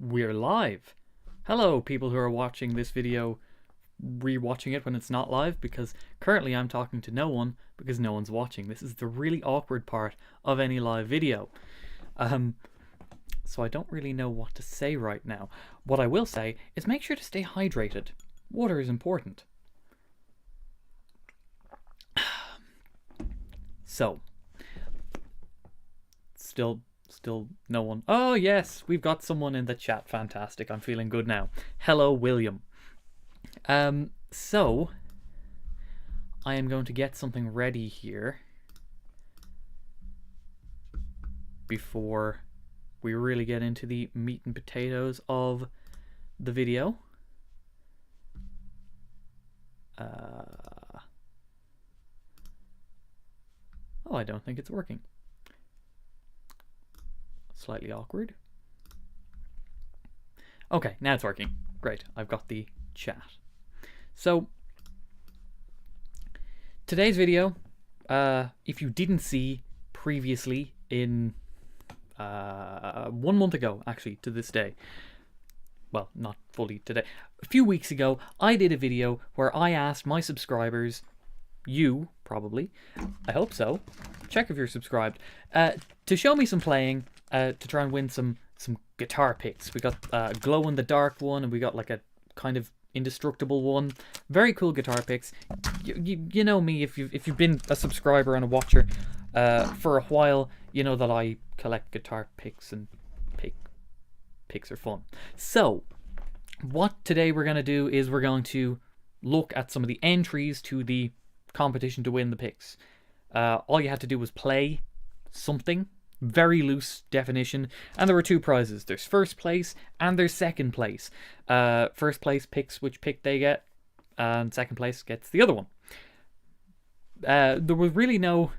We're live. Hello, people who are watching this video, re-watching it when it's not live, because currently I'm talking to no one because no one's watching. This is the really awkward part of any live video. So I don't really know what to say right now. What I will say is make sure to stay hydrated. Water is important. So, still no one. Oh yes, we've got someone in the chat. Fantastic. I'm feeling good now. Hello, William. So I am going to get something ready here before we really get into the meat and potatoes of the video. Oh, I don't think it's working. Slightly awkward. Okay, now it's working. Great, I've got the chat. So, today's video, if you didn't see previously in 1 month ago, actually, to this day, well, not fully today, a few weeks ago, I did a video where I asked my subscribers, you probably, I hope so, check if you're subscribed, to show me some playing, to try and win some guitar picks. We got a glow-in-the-dark one, and we got like a kind of indestructible one. Very cool guitar picks. You know me, if you've been a subscriber and a watcher for a while, you know that I collect guitar picks, and picks are fun. So, what today we're going to do is we're going to look at some of the entries to the competition to win the picks. All you had to do was play something. Very loose definition, and there were two prizes. There's first place and there's second place. First place picks which pick they get, and second place gets the other one. There was really no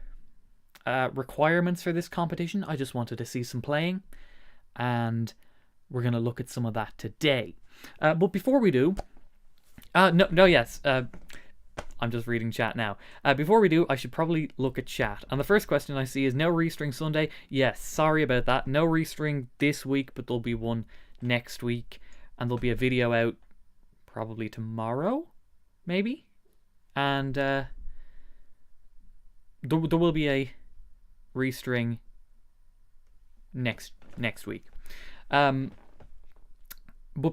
requirements for this competition. I just wanted to see some playing, and we're going to look at some of that today. But before we do, I'm just reading chat now. Before we do, I should probably look at chat. And the first question I see is no restring Sunday. Yes, sorry about that. No restring this week, but there'll be one next week. And there'll be a video out probably tomorrow, maybe. And there will be a restring next week. But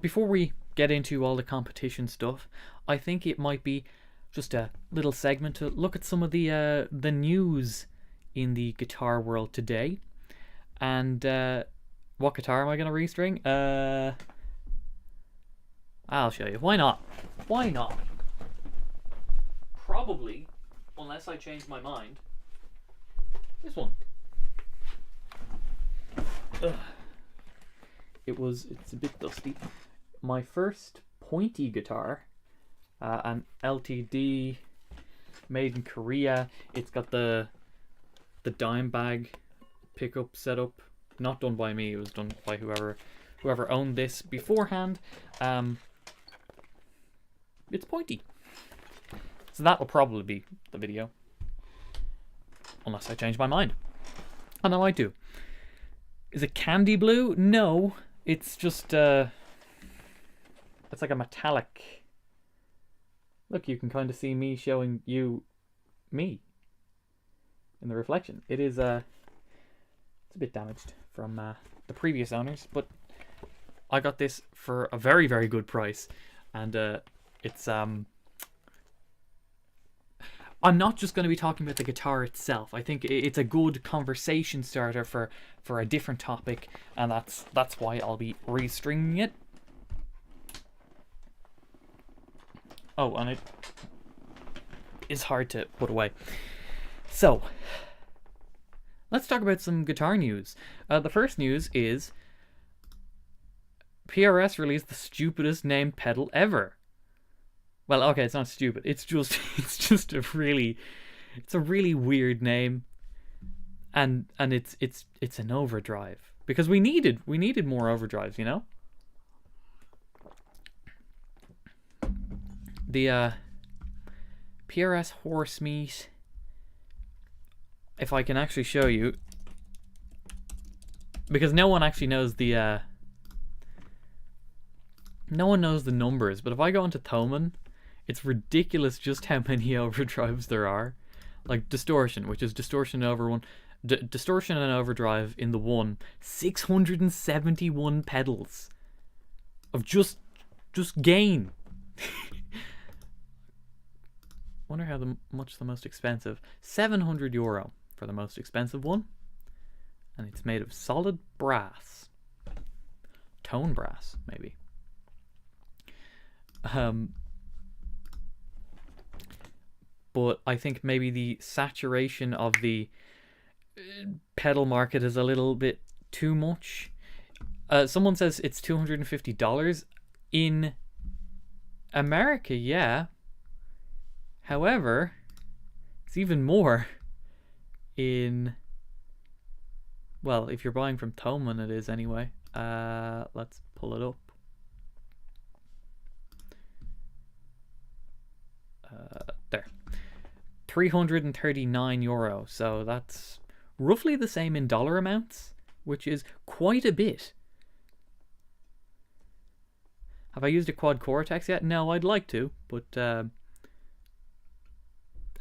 before we get into all the competition stuff, I think it might be just a little segment to look at some of the news in the guitar world today. And what guitar am I going to restring? I'll show you. Why not? Why not? Probably, unless I change my mind, this one. It's a bit dusty. My first pointy guitar, an LTD made in Korea. It's got the dime bag pickup setup. Not done by me. It was done by whoever owned this beforehand. It's pointy, so that will probably be the video, unless I change my mind. I know I do. Is it candy blue? No, it's just it's like a metallic. Look, you can kind of see me showing you me in the reflection. It is it's a bit damaged from the previous owners, but I got this for a very, very good price, and it's I'm not just going to be talking about the guitar itself. I think it's a good conversation starter for a different topic, and that's why I'll be restringing it. Oh, and it is hard to put away. So, let's talk about some guitar news. The first news is PRS released the stupidest named pedal ever. Well, okay, it's not stupid. It's just a really weird name, and it's an overdrive, because we needed more overdrives, you know. The PRS horse meat, if I can actually show you, because no one actually knows the no one knows the numbers, but if I go into Thomann, it's ridiculous just how many overdrives there are. Like distortion, which is distortion over one, distortion and overdrive in the one, 671 pedals of just gain. Wonder how much the most expensive. €700 for the most expensive one, and it's made of solid brass, tone brass maybe. But I think maybe the saturation of the pedal market is a little bit too much. Someone says it's $250 in America, yeah. However, it's even more in, well, if you're buying from Thomann, it is anyway. Let's pull it up. There. €339. So that's roughly the same in dollar amounts, which is quite a bit. Have I used a quad Cortex yet? No, I'd like to, but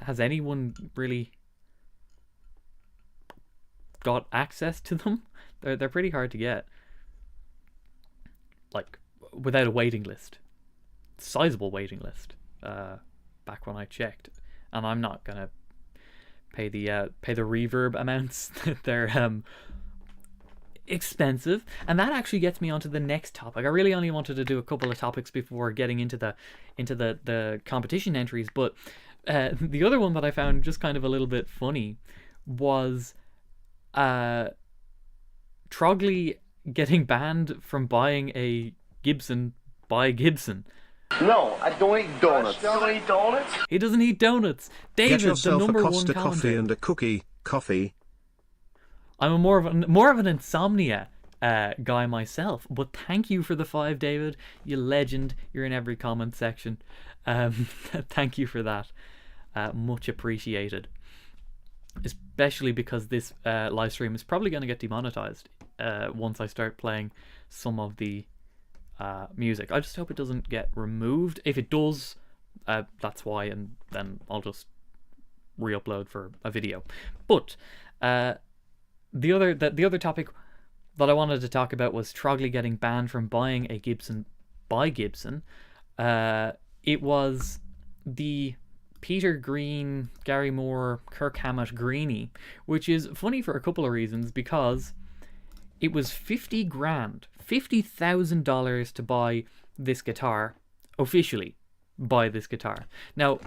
has anyone really got access to them? They're pretty hard to get. Like, without a waiting list. Sizable waiting list. Back when I checked. And I'm not gonna pay the reverb amounts. They're expensive, and that actually gets me onto the next topic. I really only wanted to do a couple of topics before getting into the competition entries, but the other one that I found just kind of a little bit funny was Trogley getting banned from buying a Gibson by Gibson. No, I don't eat donuts. Don't eat donuts? He doesn't eat donuts. David, get yourself the number a one Costa coffee commentator. and a cookie. Coffee. I'm more of an insomnia guy myself, but thank you for the 5, David. You legend. You're in every comment section. Thank you for that. Much appreciated. Especially because this live stream is probably going to get demonetized once I start playing some of the music. I just hope it doesn't get removed. If it does, that's why, and then I'll just re-upload for a video. But the other topic that I wanted to talk about was Trogley getting banned from buying a Gibson by Gibson. It was the Peter Green, Gary Moore, Kirk Hammett Greenie, which is funny for a couple of reasons, because it was $50,000 to buy this guitar, officially buy this guitar. Now,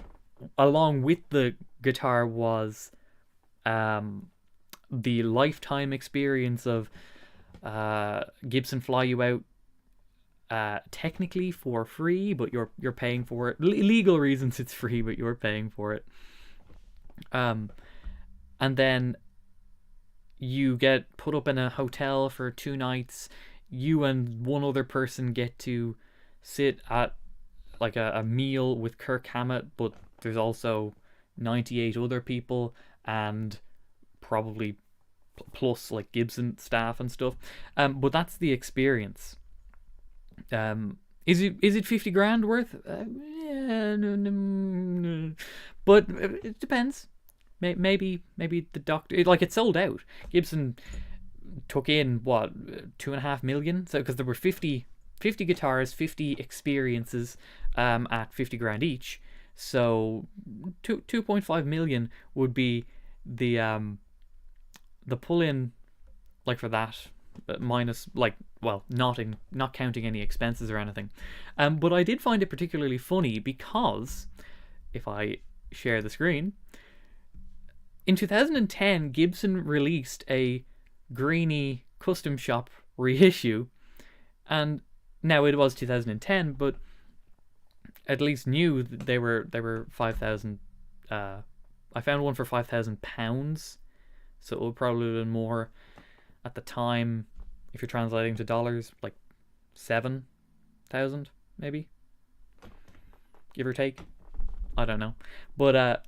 along with the guitar was the lifetime experience of Gibson fly you out technically for free, but you're paying for it. Legal reasons it's free, but you're paying for it. And then you get put up in a hotel for 2 nights. You and one other person get to sit at like a meal with Kirk Hammett, but there's also 98 other people and probably plus like Gibson staff and stuff. But that's the experience. Is it 50 grand worth? Yeah, no. But it depends. Maybe the doctor, like, it sold out. Gibson took in what, 2.5 million? So because there were 50 guitars, 50 experiences at 50 grand each. So 2.5 million would be the pull-in, like, for that, minus, like, well, not counting any expenses or anything. But I did find it particularly funny because if I share the screen, in 2010 Gibson released a Greenie custom shop reissue, and now it was 2010, but at least knew that they were 5,000. I found one for £5,000, so it would probably have been more at the time, if you're translating to dollars, like 7,000 maybe, give or take. I don't know, but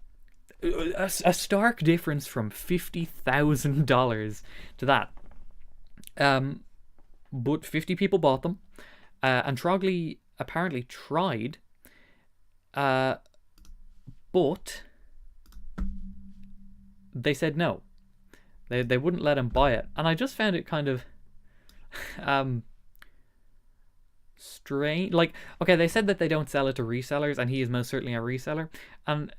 a stark difference from $50,000 to that. But 50 people bought them, and Trogley apparently tried, but they said no. They wouldn't let him buy it, and I just found it kind of strange. Like, okay, they said that they don't sell it to resellers, and he is most certainly a reseller. And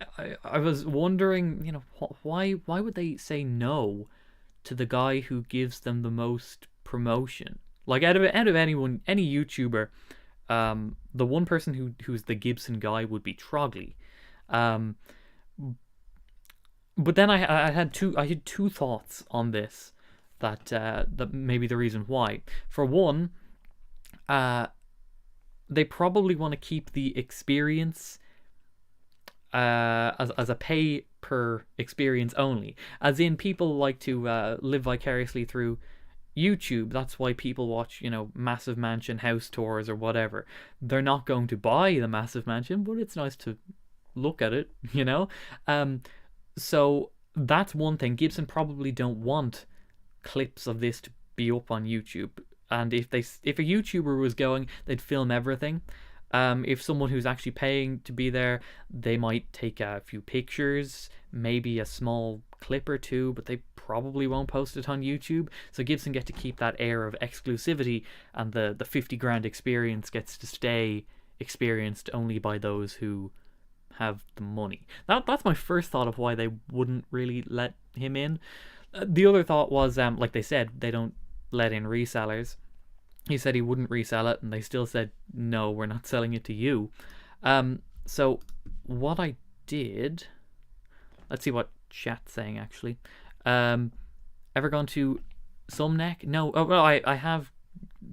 I was wondering, you know, why would they say no to the guy who gives them the most promotion? Like, out of anyone, any YouTuber, the one person who's the Gibson guy would be Trogley. But then I had two thoughts on this that maybe the reason why. For one, they probably want to keep the experience as a pay per experience only, as in people like to live vicariously through YouTube. That's why people watch, you know, Massive Mansion house tours or whatever. They're not going to buy the Massive Mansion, but it's nice to look at it, you know. So that's one thing. Gibson probably don't want clips of this to be up on YouTube. And if a YouTuber was going, they'd film everything. If someone who's actually paying to be there, they might take a few pictures, maybe a small clip or two, but they probably won't post it on YouTube. So Gibson get to keep that air of exclusivity, and the 50 grand experience gets to stay experienced only by those who have the money. That's my first thought of why they wouldn't really let him in. The other thought was, like they said, they don't let in resellers. He said he wouldn't resell it, and they still said, no, we're not selling it to you. So what I did, let's see what chat's saying actually. Ever gone to Sumneck? No. Oh, well, I have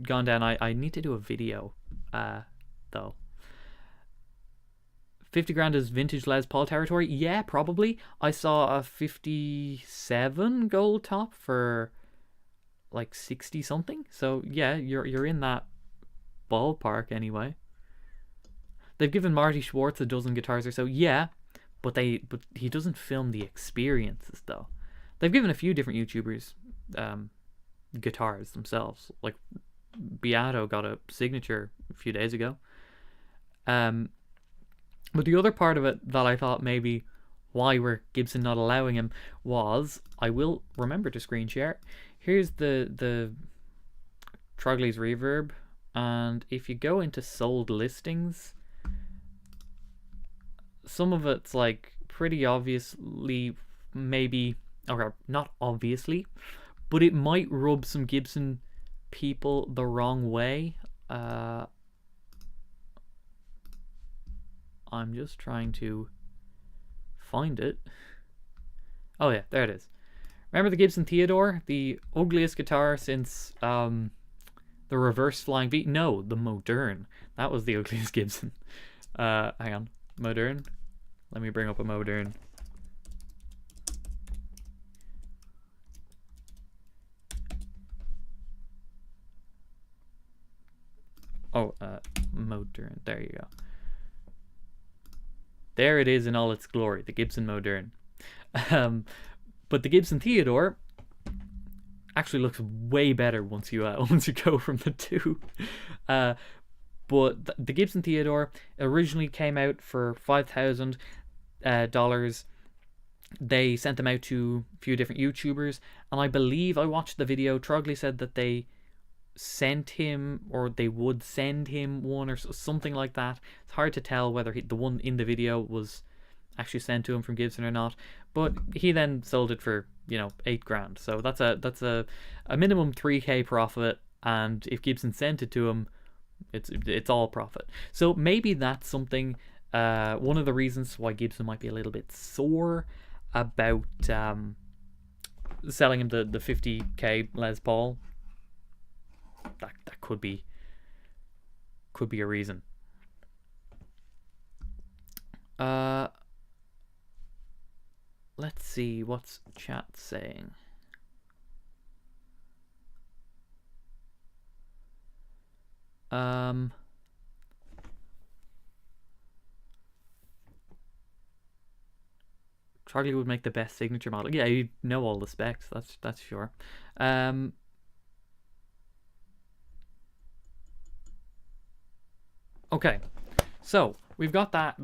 gone down. I need to do a video, though. 50 grand is vintage Les Paul territory? Yeah, probably. I saw a 57 gold top for like 60 something. So yeah, you're in that ballpark anyway. They've given Marty Schwartz a dozen guitars or so. Yeah, but he doesn't film the experiences though. They've given a few different YouTubers guitars themselves. Like Beato got a signature a few days ago. But the other part of it that I thought maybe why were Gibson not allowing him was, I will remember to screen share. Here's the Trogley's reverb, and if you go into sold listings, some of it's like pretty obviously, maybe, or not obviously, but it might rub some Gibson people the wrong way. I'm just trying to find it. Oh yeah, there it is. Remember the Gibson Theodore? The ugliest guitar since the reverse flying V? No, the Modern. That was the ugliest Gibson. Hang on. Modern? Let me bring up a Modern. Oh, Modern. There you go. There it is in all its glory, the Gibson Modern. But the Gibson Theodore actually looks way better once you go from the two. But the Gibson Theodore originally came out for $5,000. They sent them out to a few different YouTubers, and I believe I watched the video. Trogley said that they sent him, or they would send him one or something like that. It's hard to tell whether the one in the video was actually sent to him from Gibson or not, but he then sold it for, you know, 8 grand. So that's a minimum 3k profit, and if Gibson sent it to him, it's all profit. So maybe that's something, one of the reasons why Gibson might be a little bit sore about selling him the 50k Les Paul. That could be a reason. Let's see what's chat saying. Charlie would make the best signature model. Yeah, you know all the specs. That's sure. Okay, so we've got that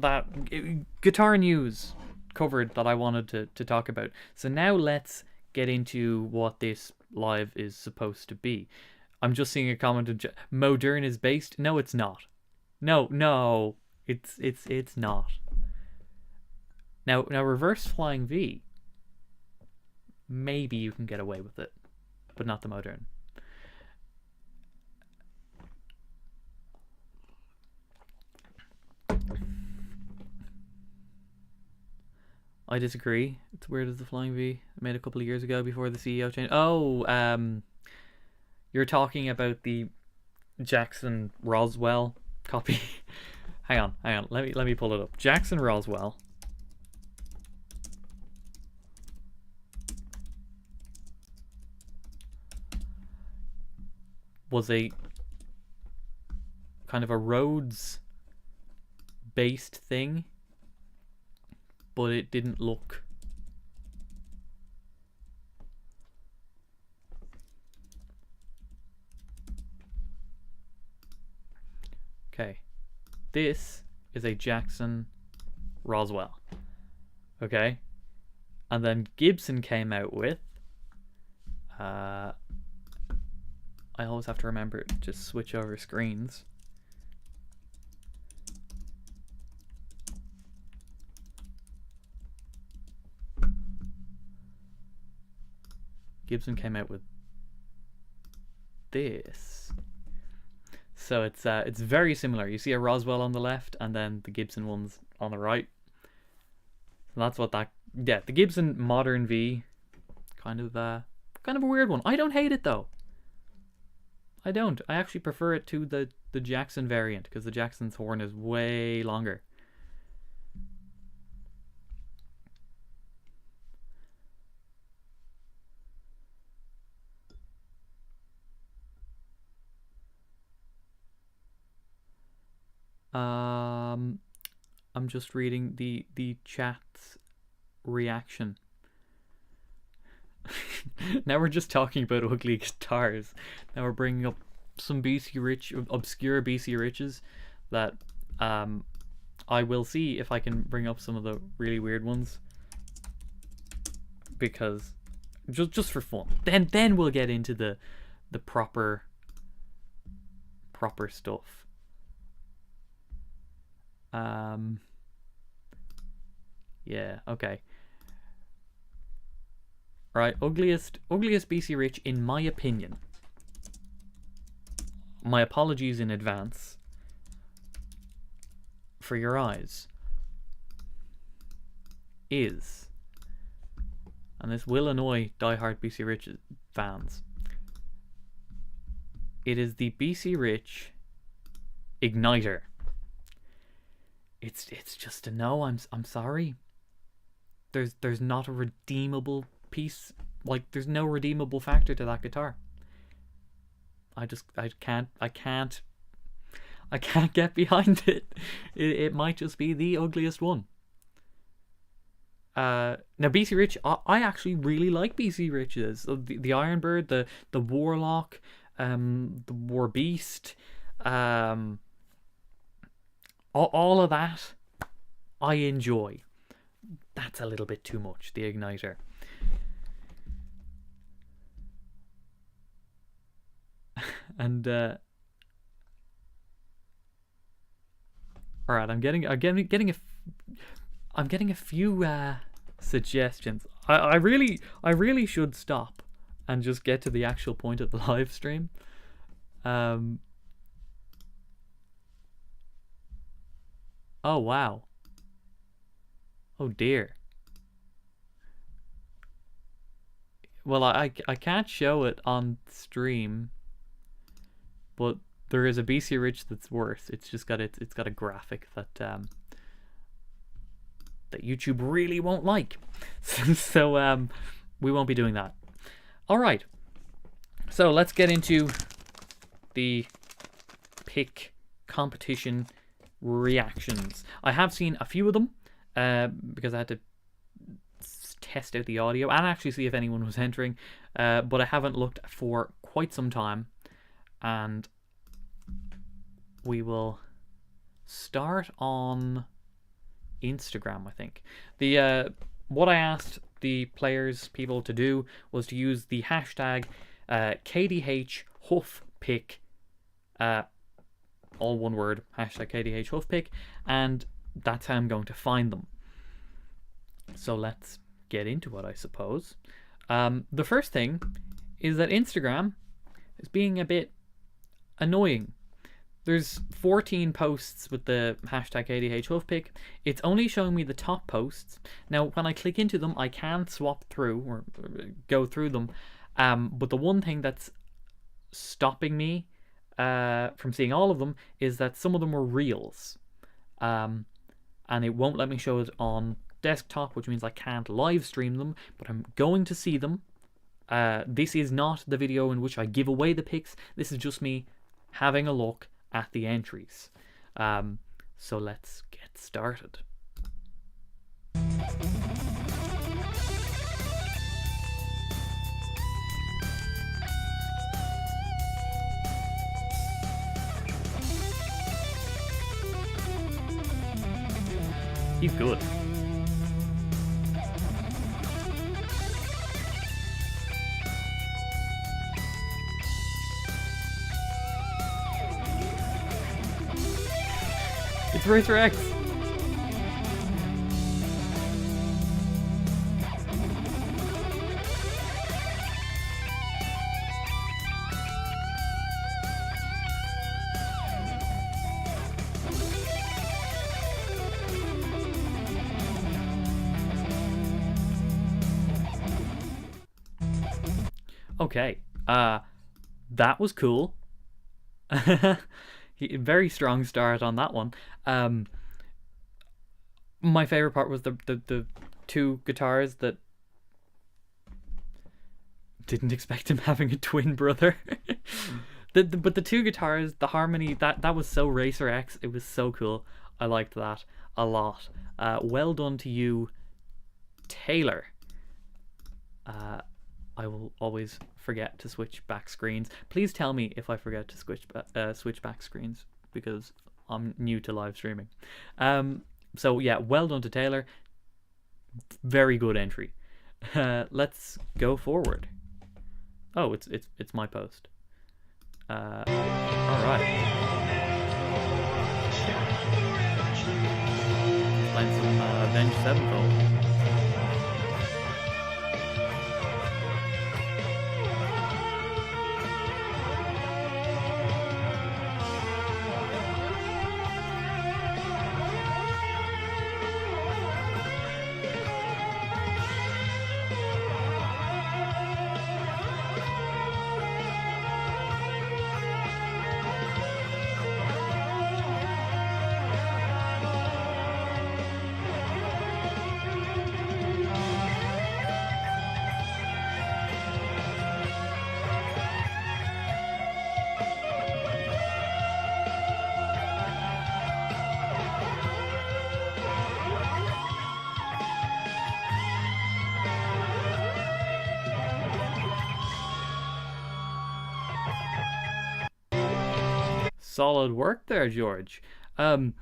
guitar news covered that I wanted to talk about. So now let's get into what this live is supposed to be. I'm just seeing a comment in Modern is based. No, it's not. No, it's not. Now reverse flying V. Maybe you can get away with it, but not the Modern. I disagree. It's weird as the Flying V made a couple of years ago before the CEO change. Oh, you're talking about the Jackson Roswell copy. hang on. Let me pull it up. Jackson Roswell. Was a kind of a Rhodes based thing, but it didn't look okay. This is a Jackson Roswell. Okay, and then Gibson came out with I always have to remember to just switch over screens. Gibson came out with this. So it's very similar. You see a Roswell on the left and then the Gibson one's on the right. So that's what that the Gibson Modern V kind of a weird one. I don't hate it though. I don't. I actually prefer it to the Jackson variant because the Jackson's horn is way longer. I'm just reading the chat's reaction. Now we're just talking about ugly guitars. Now we're bringing up some BC Rich, obscure BC Riches that I will see if I can bring up some of the really weird ones, because just for fun. Then we'll get into the proper stuff. Yeah, okay. Right, ugliest BC Rich in my opinion. My apologies in advance for your eyes. Is, and this will annoy diehard BC Rich fans, it is the BC Rich Igniter. It's just a no. I'm sorry. There's not a redeemable piece. Like, there's no redeemable factor to that guitar. I can't get behind it. It might just be the ugliest one. Now BC Rich, I actually really like BC Riches. The Ironbird, the Warlock, the War Beast, all of that I enjoy. That's a little bit too much, the Igniter. And all right, I'm getting a few suggestions. I really should stop and just get to the actual point of the live stream. Oh wow. Oh dear. Well, I can't show it on stream, but there is a BC Rich that's worse. It's just got it's got a graphic that that YouTube really won't like. So we won't be doing that. All right. So let's get into the pick competition reactions. I have seen a few of them because I had to test out the audio and actually see if anyone was entering, but I haven't looked for quite some time, and we will start on Instagram, I think. The what I asked the people to do was to use the hashtag KDH HuffPick, all one word, hashtag KDH HuffPick, and that's how I'm going to find them. So let's get into it, I suppose. The first thing is that Instagram is being a bit annoying. There's 14 posts with the hashtag KDH HuffPick. It's only showing me the top posts. Now, when I click into them, I can swap through or go through them. But the one thing that's stopping me from seeing all of them is that some of them were reels. And it won't let me show it on desktop, which means I can't live stream them, but I'm going to see them. This is not the video in which I give away the pics. This is just me having a look at the entries. So let's get started. He's good. It's Racer X. Okay, that was cool. Very strong start on that one. My favorite part was the two guitars that didn't expect him having a twin brother. But the two guitars, the harmony, that was so Racer X. It was so cool. I liked that a lot. Well done to you, Taylor. I will always forget to switch back screens. Please tell me if I forget to switch back screens, because I'm new to live streaming. So yeah, well done to Taylor. Very good entry. Let's go forward. Oh, it's my post. All right. Playing some Avenged Sevenfold. Solid work there, George. I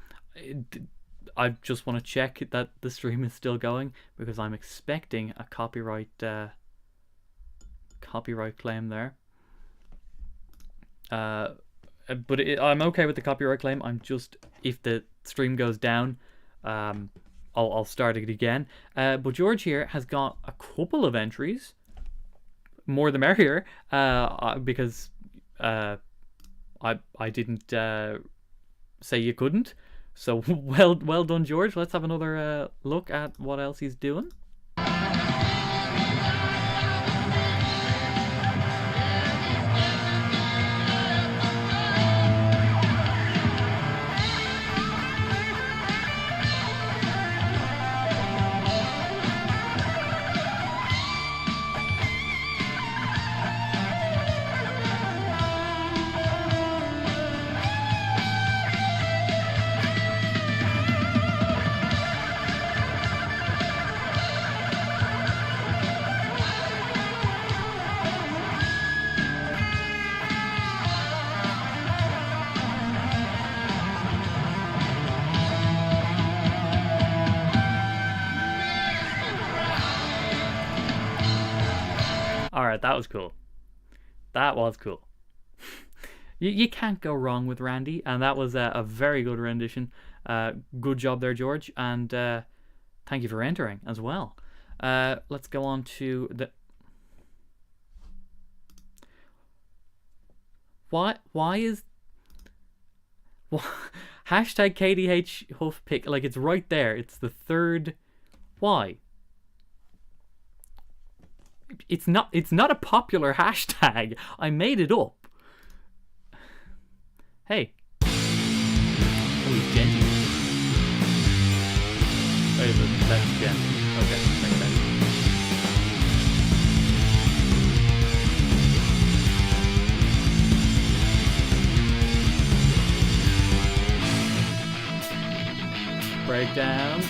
just want to check that the stream is still going, because I'm expecting a copyright claim there. But I'm okay with the copyright claim. I'm just, if the stream goes down, I'll start it again. But George here has got a couple of entries. More the merrier, because I didn't say you couldn't. So well done, George. Let's have another look at what else he's doing. That was cool. That was cool. You can't go wrong with Randy, and that was a very good rendition. Good job there, George, and thank you for entering as well. Let's go on to the... Why is... Hashtag KDH Huff pick, like it's right there. It's the third... Why? It's not a popular hashtag. I made it up. Hey. Oh, he's genty. Oh, that's Jen. Okay, makes sense. Breakdown.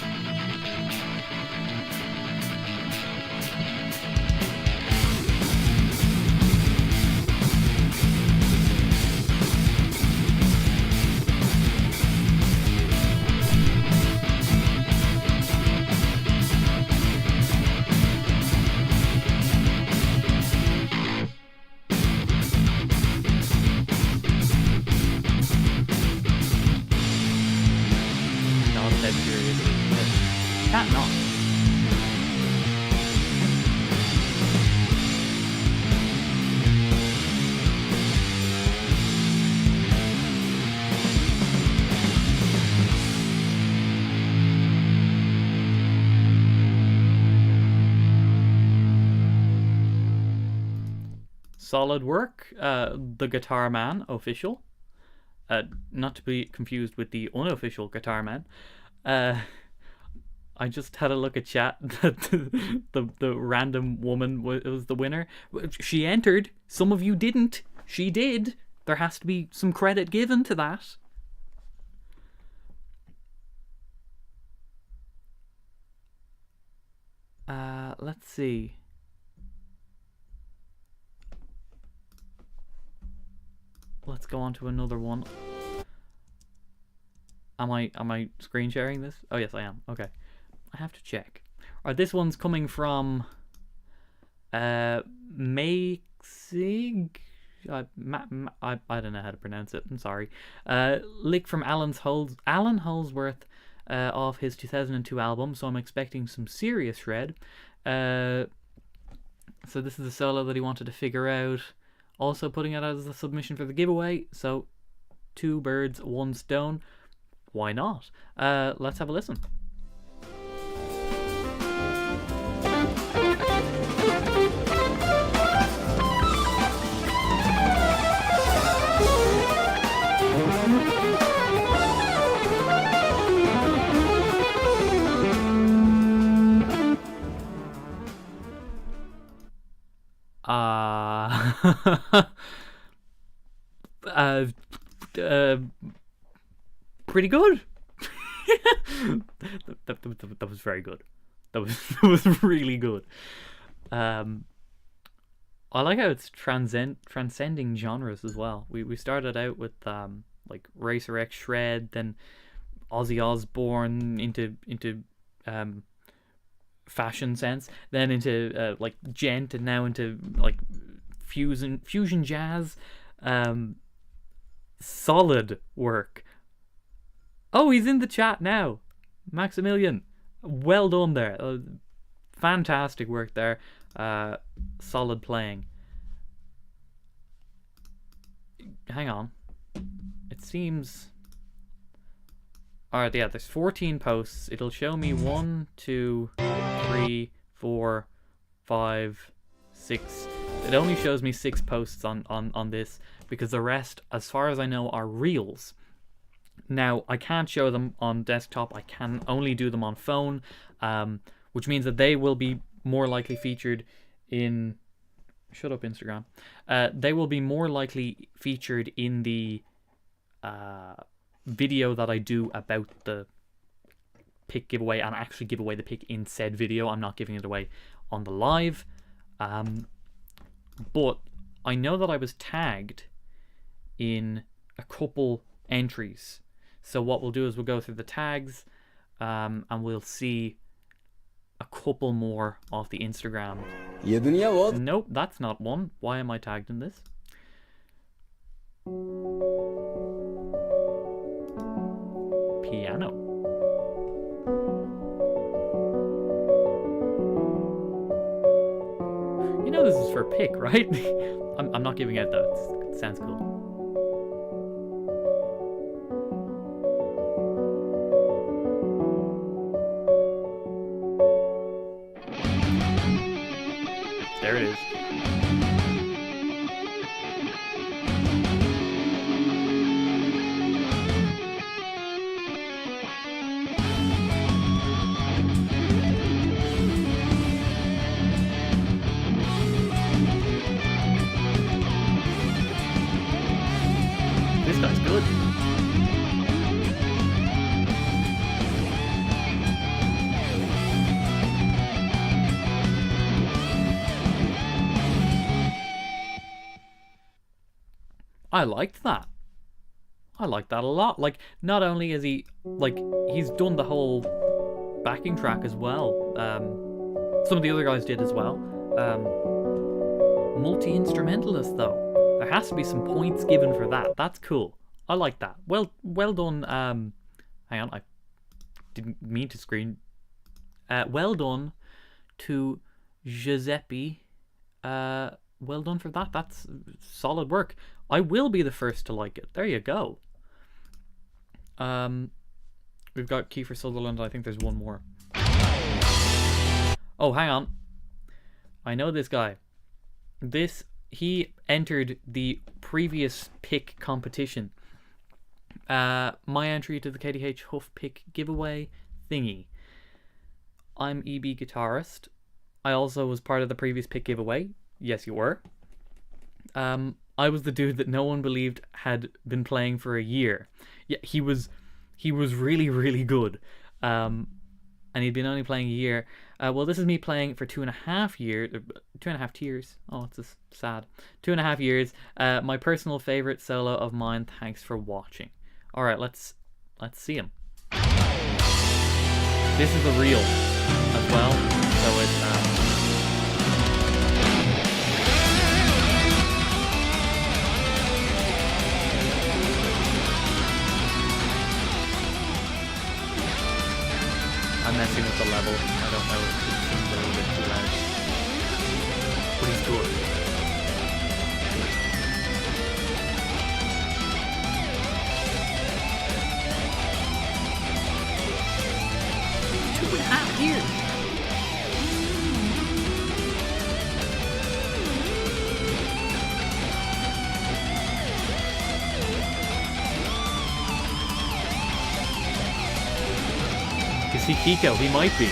Can't not. Solid work. The Guitar Man official. Not to be confused with the unofficial Guitar Man. I just had a look at chat that the random woman was the winner. She entered. Some of you didn't. She did. There has to be some credit given to that. Let's see. Let's go on to another one. Am I screen sharing this? Oh yes, I am. Okay. I have to check. Alright, this one's coming from Maixig. I don't know how to pronounce it. I'm sorry. Lick from Alan Holsworth off his 2002 album, so I'm expecting some serious shred. So this is a solo that he wanted to figure out. Also putting it as a submission for the giveaway. So 2 birds, 1 stone. Why not? Let's have a listen. Pretty good. that was very good. That was really good. I like how it's transcending genres as well. We started out with like Racer X Shred, then Ozzy Osbourne into fashion sense, then into like gent, and now into like fusion jazz. Solid work. Oh, he's in the chat now. Maximilian, well done there. Fantastic work there. Solid playing. Hang on. It seems... Alright, yeah, there's 14 posts. It'll show me 1, 2, 3, 4, 5, 6. It only shows me 6 posts on this, because the rest, as far as I know, are reels. Now, I can't show them on desktop. I can only do them on phone, which means that they will be more likely featured in... Shut up, Instagram. They will be more likely featured in the video that I do about the pick giveaway, and actually give away the pick in said video. I'm not giving it away on the live. But I know that I was tagged in a couple entries. So what we'll do is we'll go through the tags, and we'll see a couple more off the Instagram. ये दुनिया बहुत Nope, that's not one. Why am I tagged in this? Piano. You know this is for pick, right? I'm not giving out though. It sounds cool. There it is. This guy's good. I liked that. I liked that a lot. Like, not only is he, like, he's done the whole backing track as well. Some of the other guys did as well. Multi-instrumentalist though. There has to be some points given for that. That's cool. I like that. Well done. Hang on, I didn't mean to screen. Well done to Giuseppe. Well done for that. That's solid work. I will be the first to like it. There you go. We've got Kiefer Sutherland. I think there's one more. Oh, hang on. I know this guy. He entered the previous pick competition. My entry to the KDH Huff pick giveaway thingy. I'm EB guitarist. I also was part of the previous pick giveaway. Yes, you were. I was the dude that no one believed had been playing for a year. Yeah, he was really, really good. And he'd been only playing a year. Well, this is me playing for 2.5 years. 2.5 years. Oh, it's just sad. 2.5 years. My personal favorite solo of mine. Thanks for watching. All right, let's see him. This is the reel as well. So it's I'm messing with the level. I don't know. It seems a little bit too loud. But he's good. Two and a half years. Is he Kiko? He might be.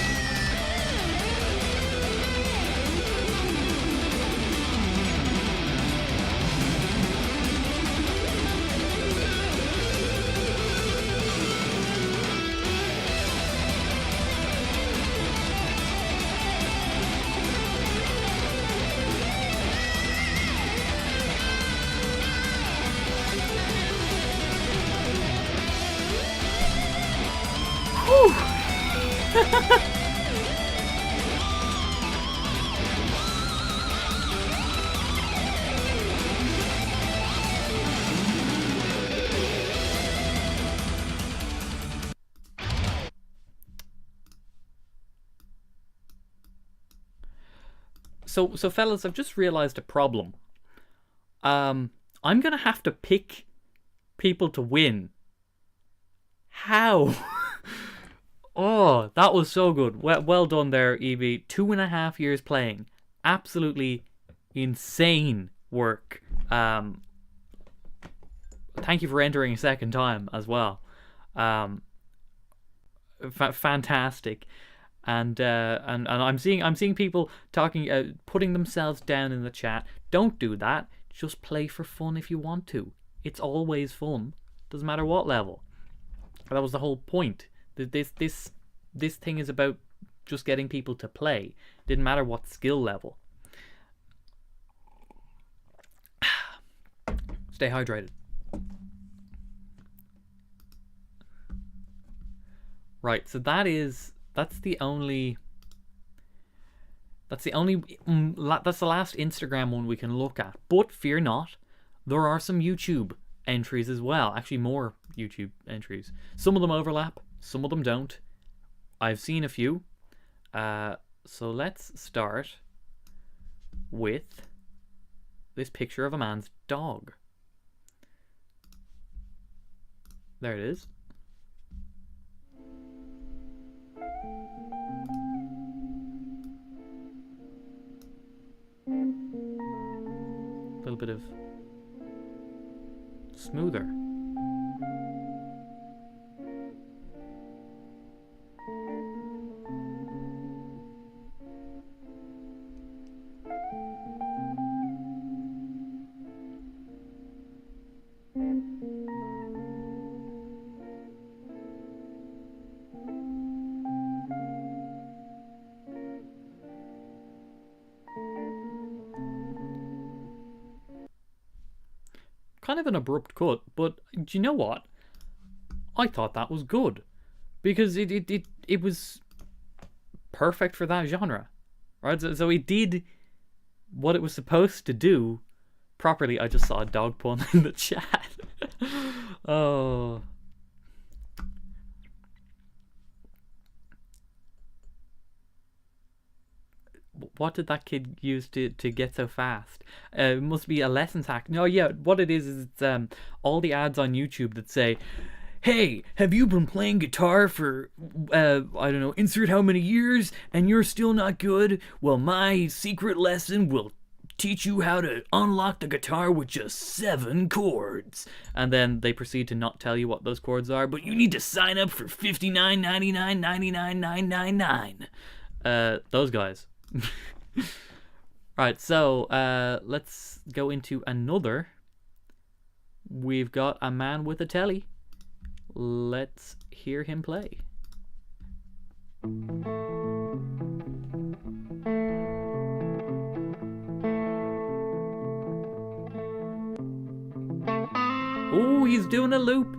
So fellas, I've just realized a problem. I'm gonna have to pick people to win. How? Oh, that was so good. Well done there, Evie. 2.5 years playing. Absolutely insane work. Thank you for entering a second time as well. Fantastic. And I'm seeing people talking, putting themselves down in the chat. Don't do that. Just play for fun if you want to. It's always fun. Doesn't matter what level. That was the whole point. This thing is about just getting people to play. Didn't matter what skill level. Stay hydrated. Right, so that's the only That's the only. That's the last Instagram one we can look at. But fear not, there are some YouTube entries as well. Actually, more YouTube entries. Some of them overlap, some of them don't. I've seen a few. So let's start with this picture of a man's dog. There it is. A little bit of smoother. Kind of an abrupt cut, but do you know what? I thought that was good because it was perfect for that genre, right? So it did what it was supposed to do properly. I just saw a dog pun in the chat. Oh. What did that kid use to get so fast? It must be a lessons hack. No, yeah, what it is it's all the ads on YouTube that say, hey, have you been playing guitar for, I don't know, insert how many years, and you're still not good? Well, my secret lesson will teach you how to unlock the guitar with just 7 chords. And then they proceed to not tell you what those chords are, but you need to sign up for $59.99.99. Those guys. Right, so let's go into another. We've got a man with a telly. Let's hear him play. Oh, he's doing a loop.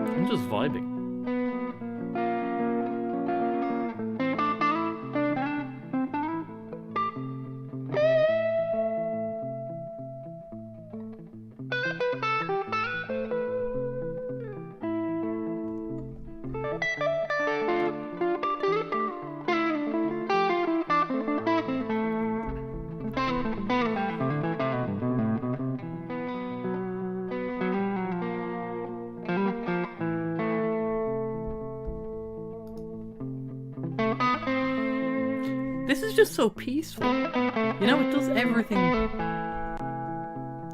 I'm just vibing. This is just so peaceful. You know, it does everything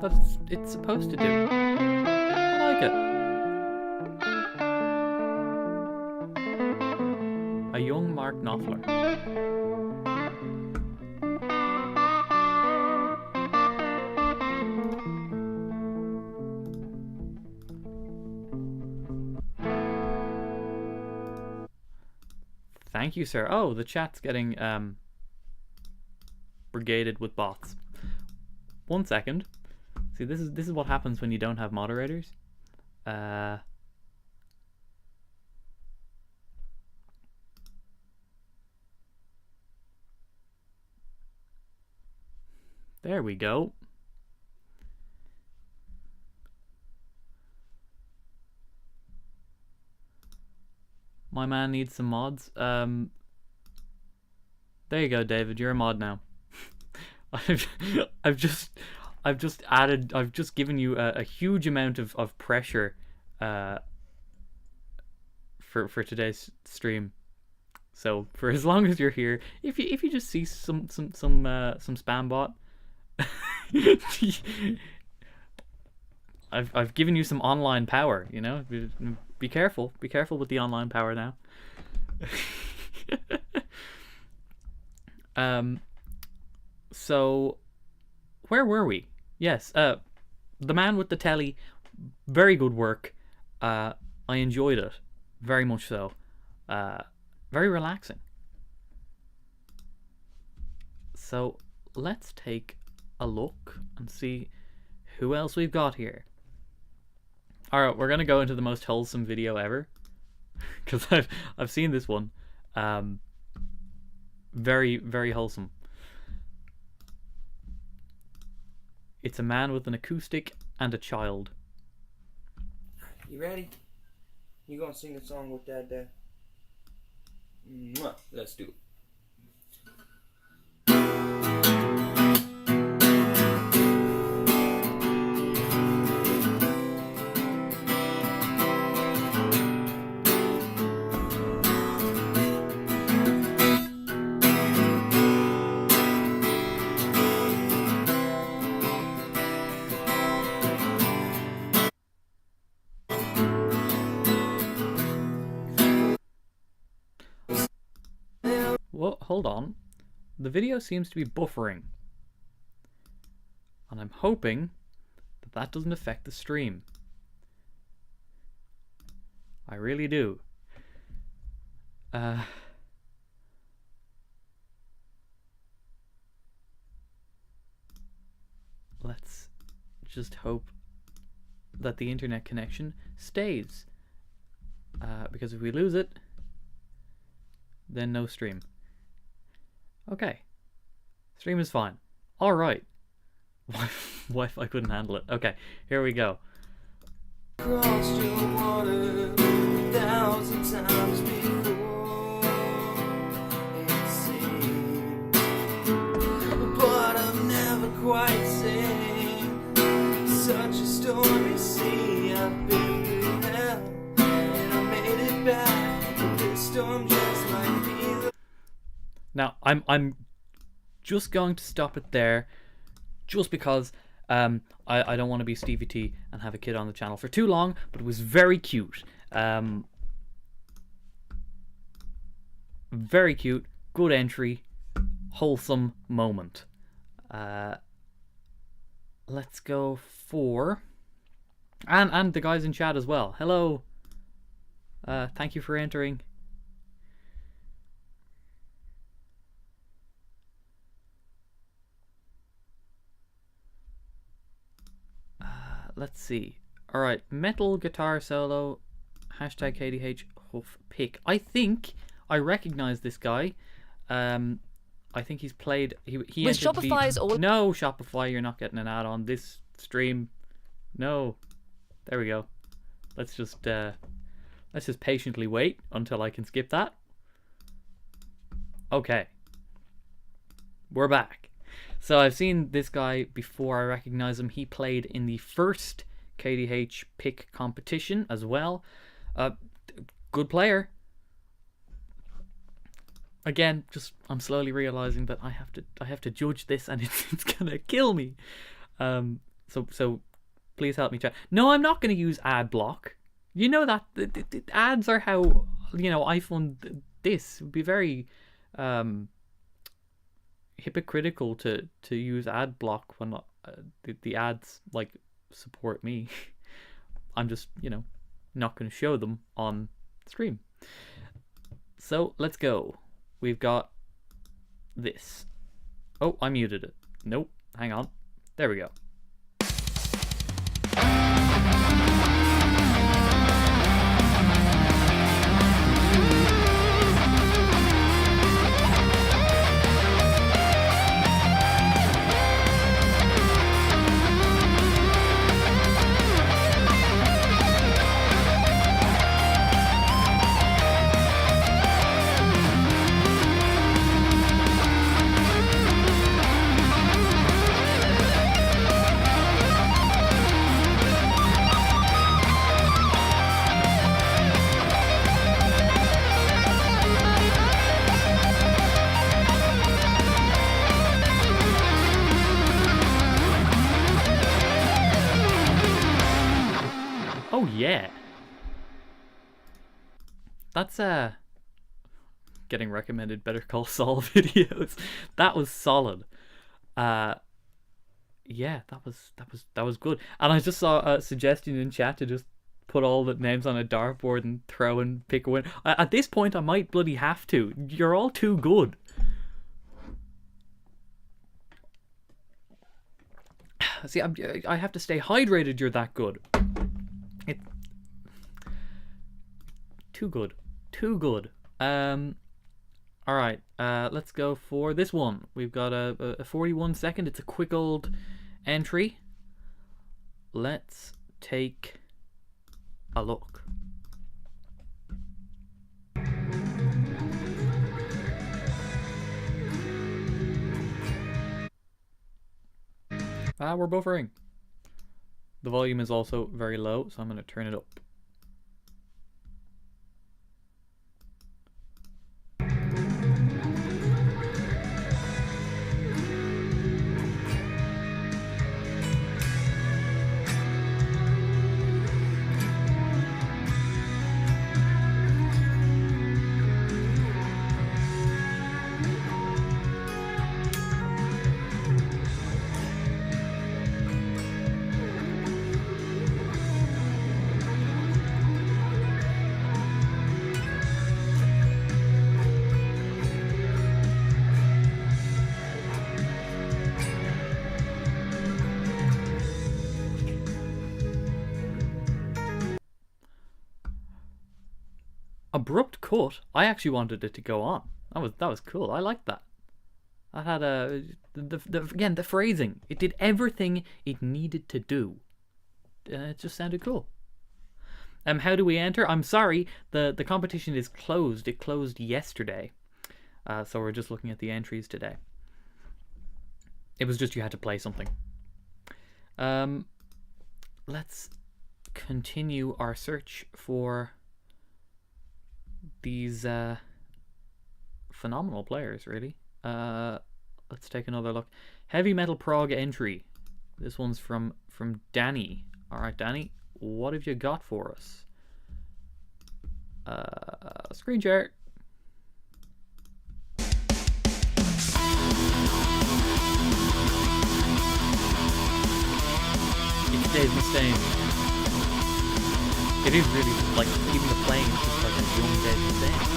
that it's supposed to do. I like it. A young Mark Knopfler. Thank you, sir. Oh, the chat's getting brigaded with bots. 1 second. See, this is what happens when you don't have moderators. There we go. My man needs some mods. There you go, David. You're a mod now. I've just given you a huge amount of pressure for today's stream. So for as long as you're here, if you just see some spam bot, I've given you some online power, you know? Be careful. Be careful with the online power now. So where were we? Yes, The Man with the Telly, very good work. I enjoyed it, very much so. Very relaxing. So let's take a look and see who else we've got here. Alright, we're gonna go into the most wholesome video ever. Because I've seen this one. Very, very wholesome. It's a man with an acoustic and a child. You ready? You gonna sing a song with Dad there? Mwah. Let's do it. Well, hold on. The video seems to be buffering. And I'm hoping that that doesn't affect the stream. I really do. Let's just hope that the internet connection stays. Because if we lose it, then no stream. Okay. Stream is fine. Alright. Wi-Fi couldn't handle it. Okay, here we go. Crossed your water 1,000 times before, it seemed, but I've never quite seen such a stormy sea. I've been through hell and I made it back, but this storm just might be the... Now, I'm just going to stop it there, just because I don't want to be Stevie T and have a kid on the channel for too long, but it was very cute. Very cute, good entry, wholesome moment. Let's go for... And the guys in chat as well. Hello. Thank you for entering. Let's see. Alright, metal guitar solo, hashtag KDH Huff pick. I think I recognize this guy. I think he's played... He With entered Shopify's all... No, Shopify, you're not getting an ad on this stream. No. There we go. Let's just patiently wait until I can skip that. Okay. We're back. So I've seen this guy before. I recognize him. He played in the first KDH pick competition as well. Good player. Again, just I'm slowly realizing that I have to judge this, and it's gonna kill me. So please help me chat. No, I'm not gonna use ad block. You know that the ads are how, you know, iPhone this would be very hypocritical to use ad block when the ads like support me. I'm just, you know, not going to show them on stream. So let's go. We've got this. Oh, I muted it. Nope, hang on. There we go. That's getting recommended Better Call Saul videos. That was solid. Yeah, that was good. And I just saw a suggestion in chat to just put all the names on a dartboard and throw and pick a win. At this point, I might bloody have to. You're all too good. See, I have to stay hydrated. You're that good. It too good, too good. All right. Let's go for this one. We've got a 41 second. It's a quick old entry. Let's take a look. We're buffering. The volume is also very low, so I'm going to turn it up. Abrupt cut. I actually wanted it to go on. That was cool. I liked that. I had again the phrasing. It did everything it needed to do. It just sounded cool. How do we enter? I'm sorry, the competition is closed. It closed yesterday, so we're just looking at the entries today. It was just you had to play something. Let's continue our search for these phenomenal players, really. Let's take another look. Heavy metal prog entry. This one's from Danny. All right, Danny, what have you got for us? Screen share. It's Dave Mustaine. It is really, like, even the playing is just like a young Dave Mustaine.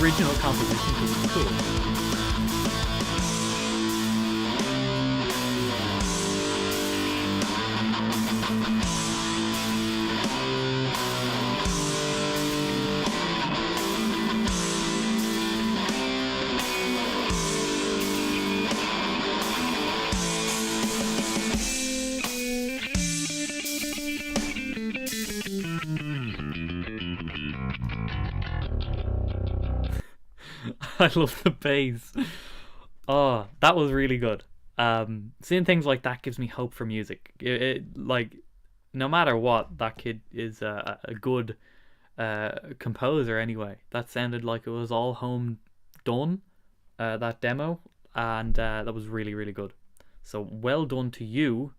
Original composition is cool. I love the bass. Oh, that was really good. Seeing things like that gives me hope for music. Like, no matter what, that kid is a good composer anyway. That sounded like it was all home done, that demo, and that was really, really good. So well done to you.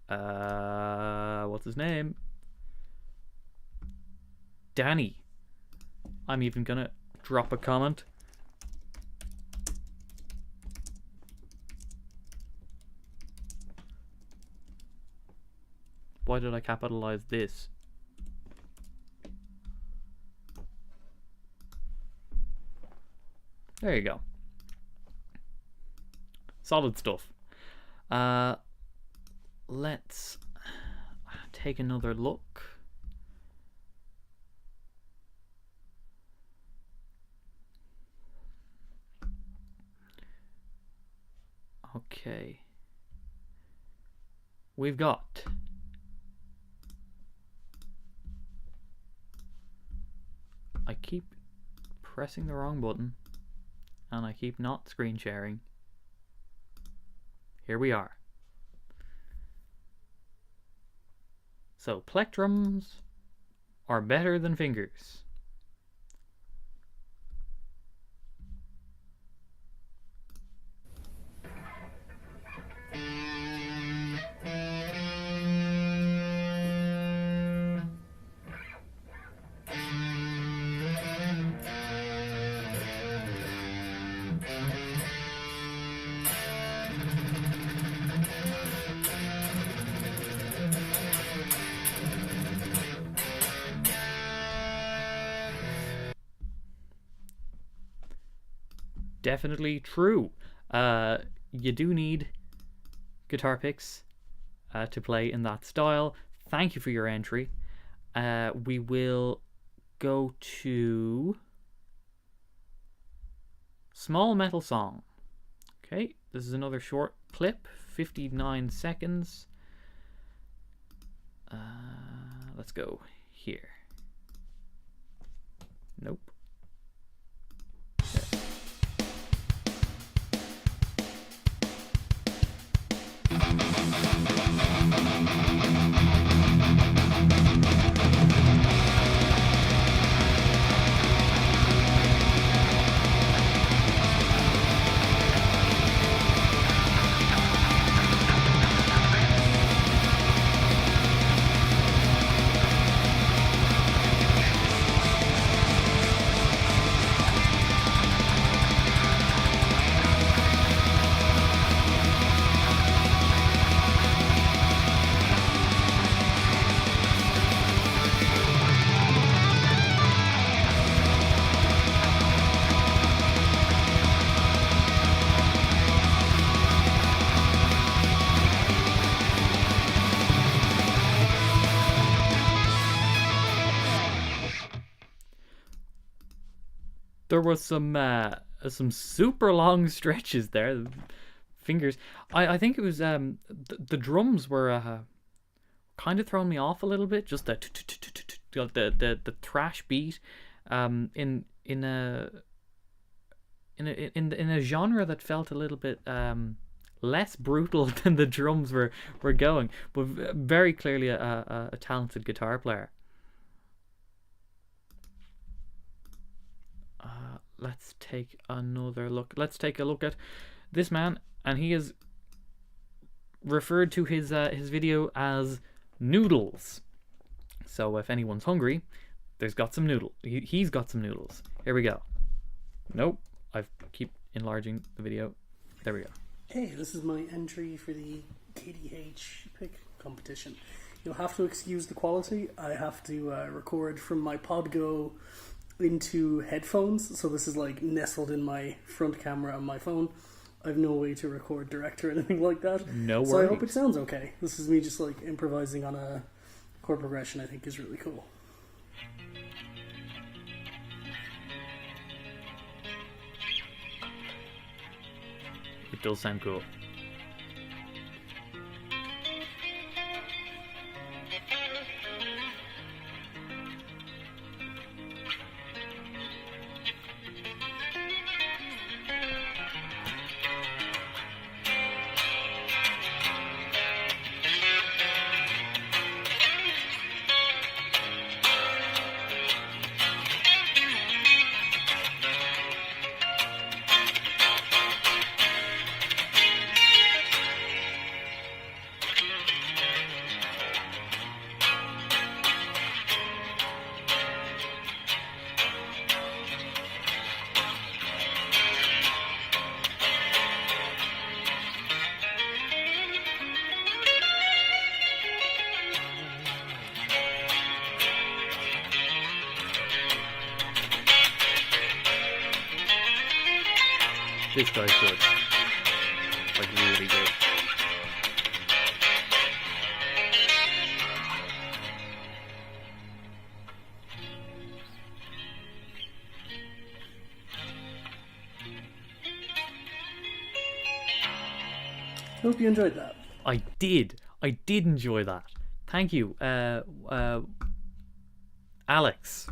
What's his name? Danny. I'm even gonna drop a comment. Why did I capitalize this? There you go. Solid stuff. Let's take another look. Okay. we've got I keep pressing the wrong button and I keep not screen sharing. Here we are. So plectrums are better than fingers. Definitely true. You do need guitar picks to play in that style. Thank you for your entry. We will go to Small Metal Song. Okay, this is another short clip, 59 seconds. Let's go here. Nope. There was some super long stretches there. Fingers. I think it was the drums were kind of throwing me off a little bit. Just the thrash beat in a genre that felt a little bit less brutal than the drums were going, but very clearly a talented guitar player. Let's take another look. Let's take a look at this man, and he is referred to his video as Noodles. So if anyone's hungry, there's got some noodle. He's got some noodles. Here we go. Nope, I keep enlarging the video. There we go. Hey, this is my entry for the KDH pick competition. You'll have to excuse the quality. I have to record from my Podgo into headphones, so this is like nestled in my front camera on my phone. I have no way to record direct or anything like that. No worries. So I hope it sounds okay. This is me just like improvising on a chord progression I think is really cool. It does sound cool. This guy's good. Like, really good. I hope you enjoyed that. I did. I did enjoy that. Thank you, Alex.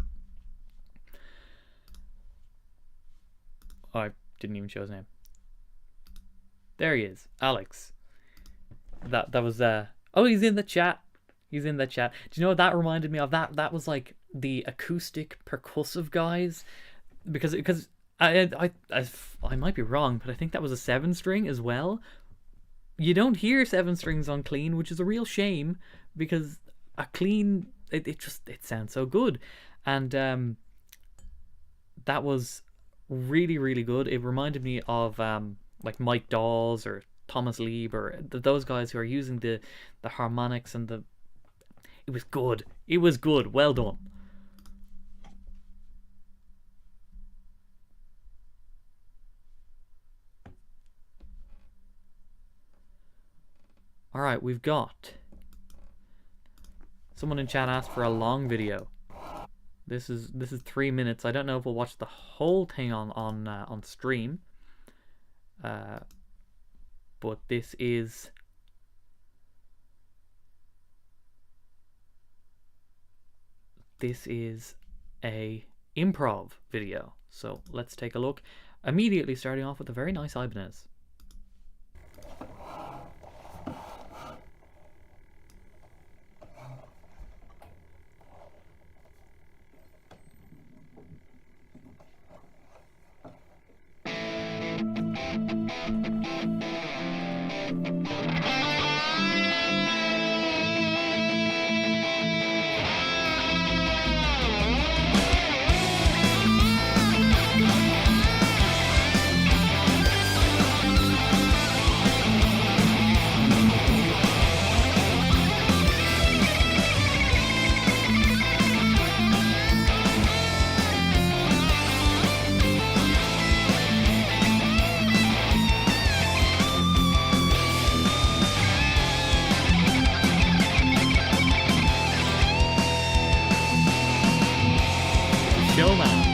Oh, I didn't even show his name. There he is, Alex. That was oh, he's in the chat. He's in the chat. Do you know what that reminded me of? That was like the acoustic percussive guys, because I might be wrong, but I think that was a 7-string as well. You don't hear 7 strings on clean, which is a real shame, because a clean it sounds so good, and that was really, really good. It reminded me of like Mike Dawes or Thomas Lieb or those guys who are using the harmonics and the. It was good. It was good. Well done. All right, we've got. Someone in chat asked for a long video. This is 3 minutes. I don't know if we'll watch the whole thing on stream. But this is a improv video. So let's take a look. Immediately starting off with a very nice Ibanez. Showman.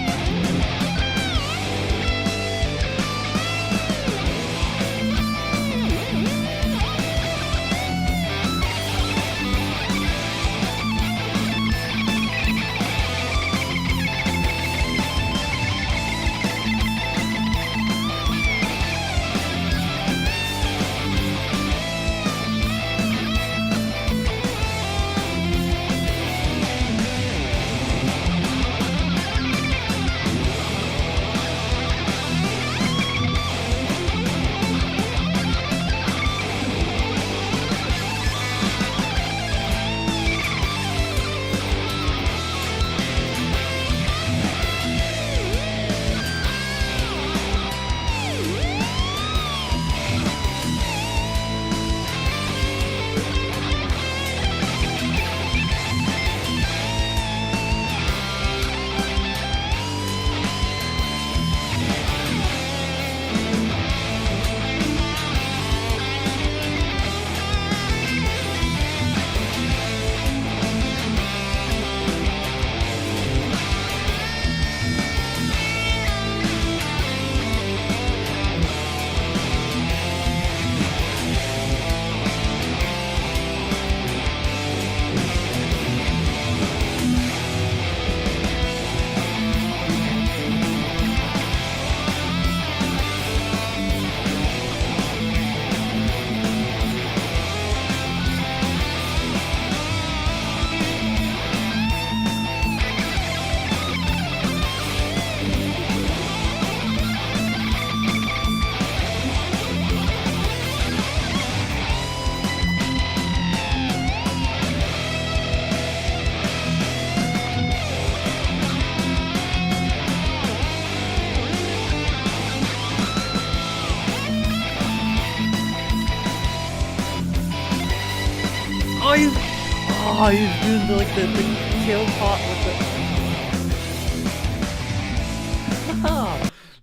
He's doing the kill pot with the.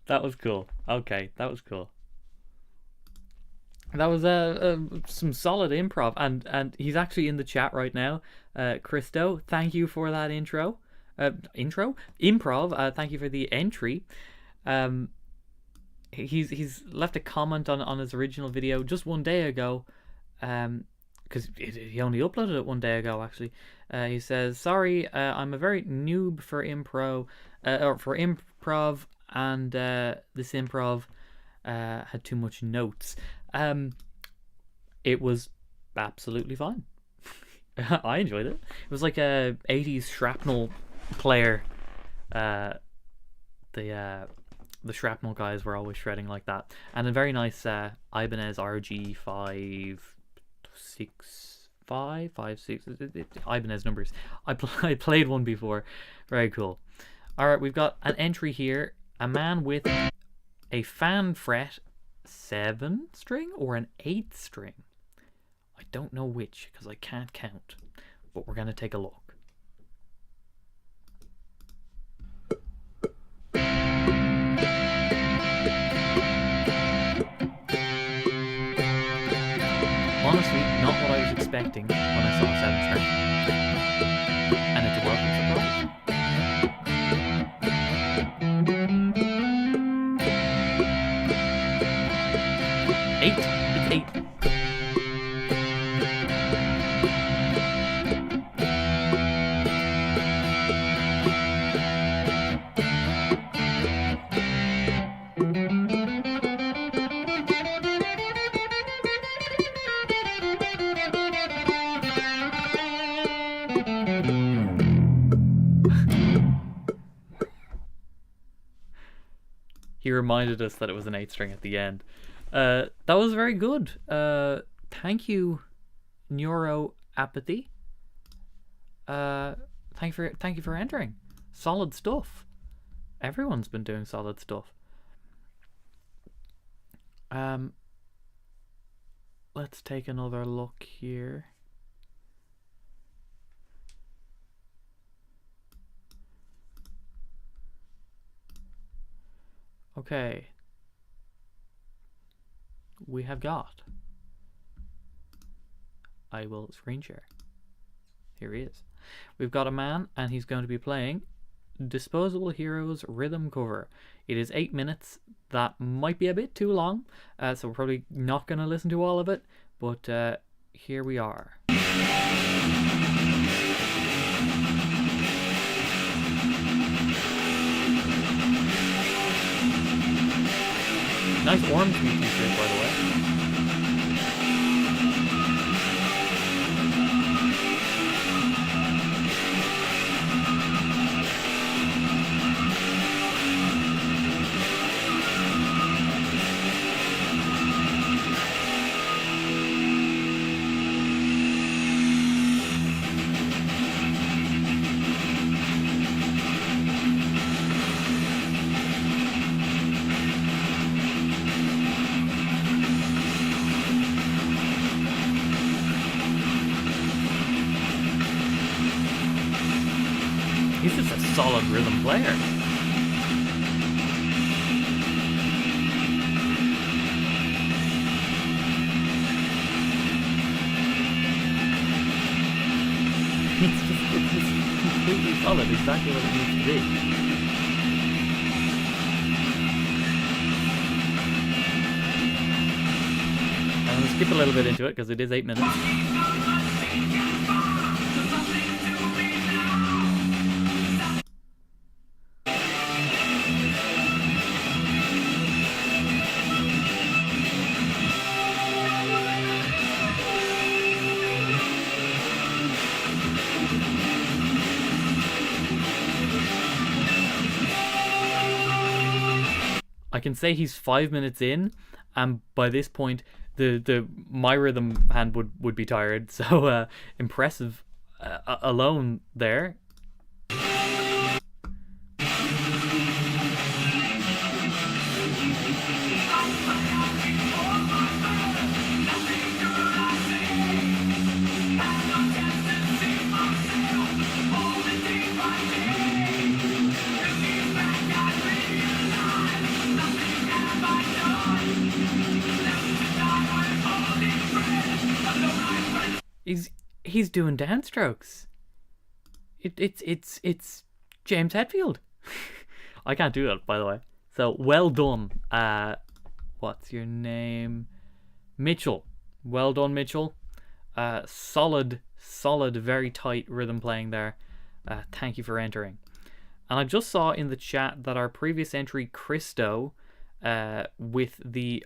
That was cool. Okay, that was cool. That was some solid improv, and he's actually in the chat right now. Christo, thank you for that intro. Improv. Thank you for the entry. He's left a comment on his original video just one day ago. because he only uploaded it one day ago, actually. He says, "Sorry, I'm a very noob for improv, and this improv had too much notes. It was absolutely fine. I enjoyed it. It was like a 80s shrapnel player. The shrapnel guys were always shredding like that, and a very nice Ibanez RG 56556 Ibanez numbers. I played one before. Very cool. All right, we've got an entry here. A man with a fan fret 7 string or an 8 string. I don't know which because I can't count, but we're gonna take a look. Honestly, not what I was expecting when I saw 7 string. And it's a welcome surprise. 8. It's 8. He reminded us that it was an 8 string at the end. That was very good. Thank you, Neuroapathy. Thank you for entering. Solid stuff. Everyone's been doing solid stuff. Let's take another look here. Okay. We have got. I will screen share. Here he is. We've got a man, and he's going to be playing Disposable Heroes rhythm cover. It is 8 minutes. That might be a bit too long, so we're probably not going to listen to all of it, but here we are. Nice Ormsby t-shirt, by the way. He's just a solid rhythm player. It's just completely solid, exactly what it needs to be. I'm going to skip a little bit into it because it is 8 minutes. I can say he's 5 minutes in, and by this point, my rhythm hand would be tired. So impressive alone there. He's doing downstrokes. It's James Hetfield. I can't do it, by the way. So well done. What's your name? Mitchell. Well done, Mitchell. Solid, very tight rhythm playing there. Thank you for entering. And I just saw in the chat that our previous entry, Christo, with the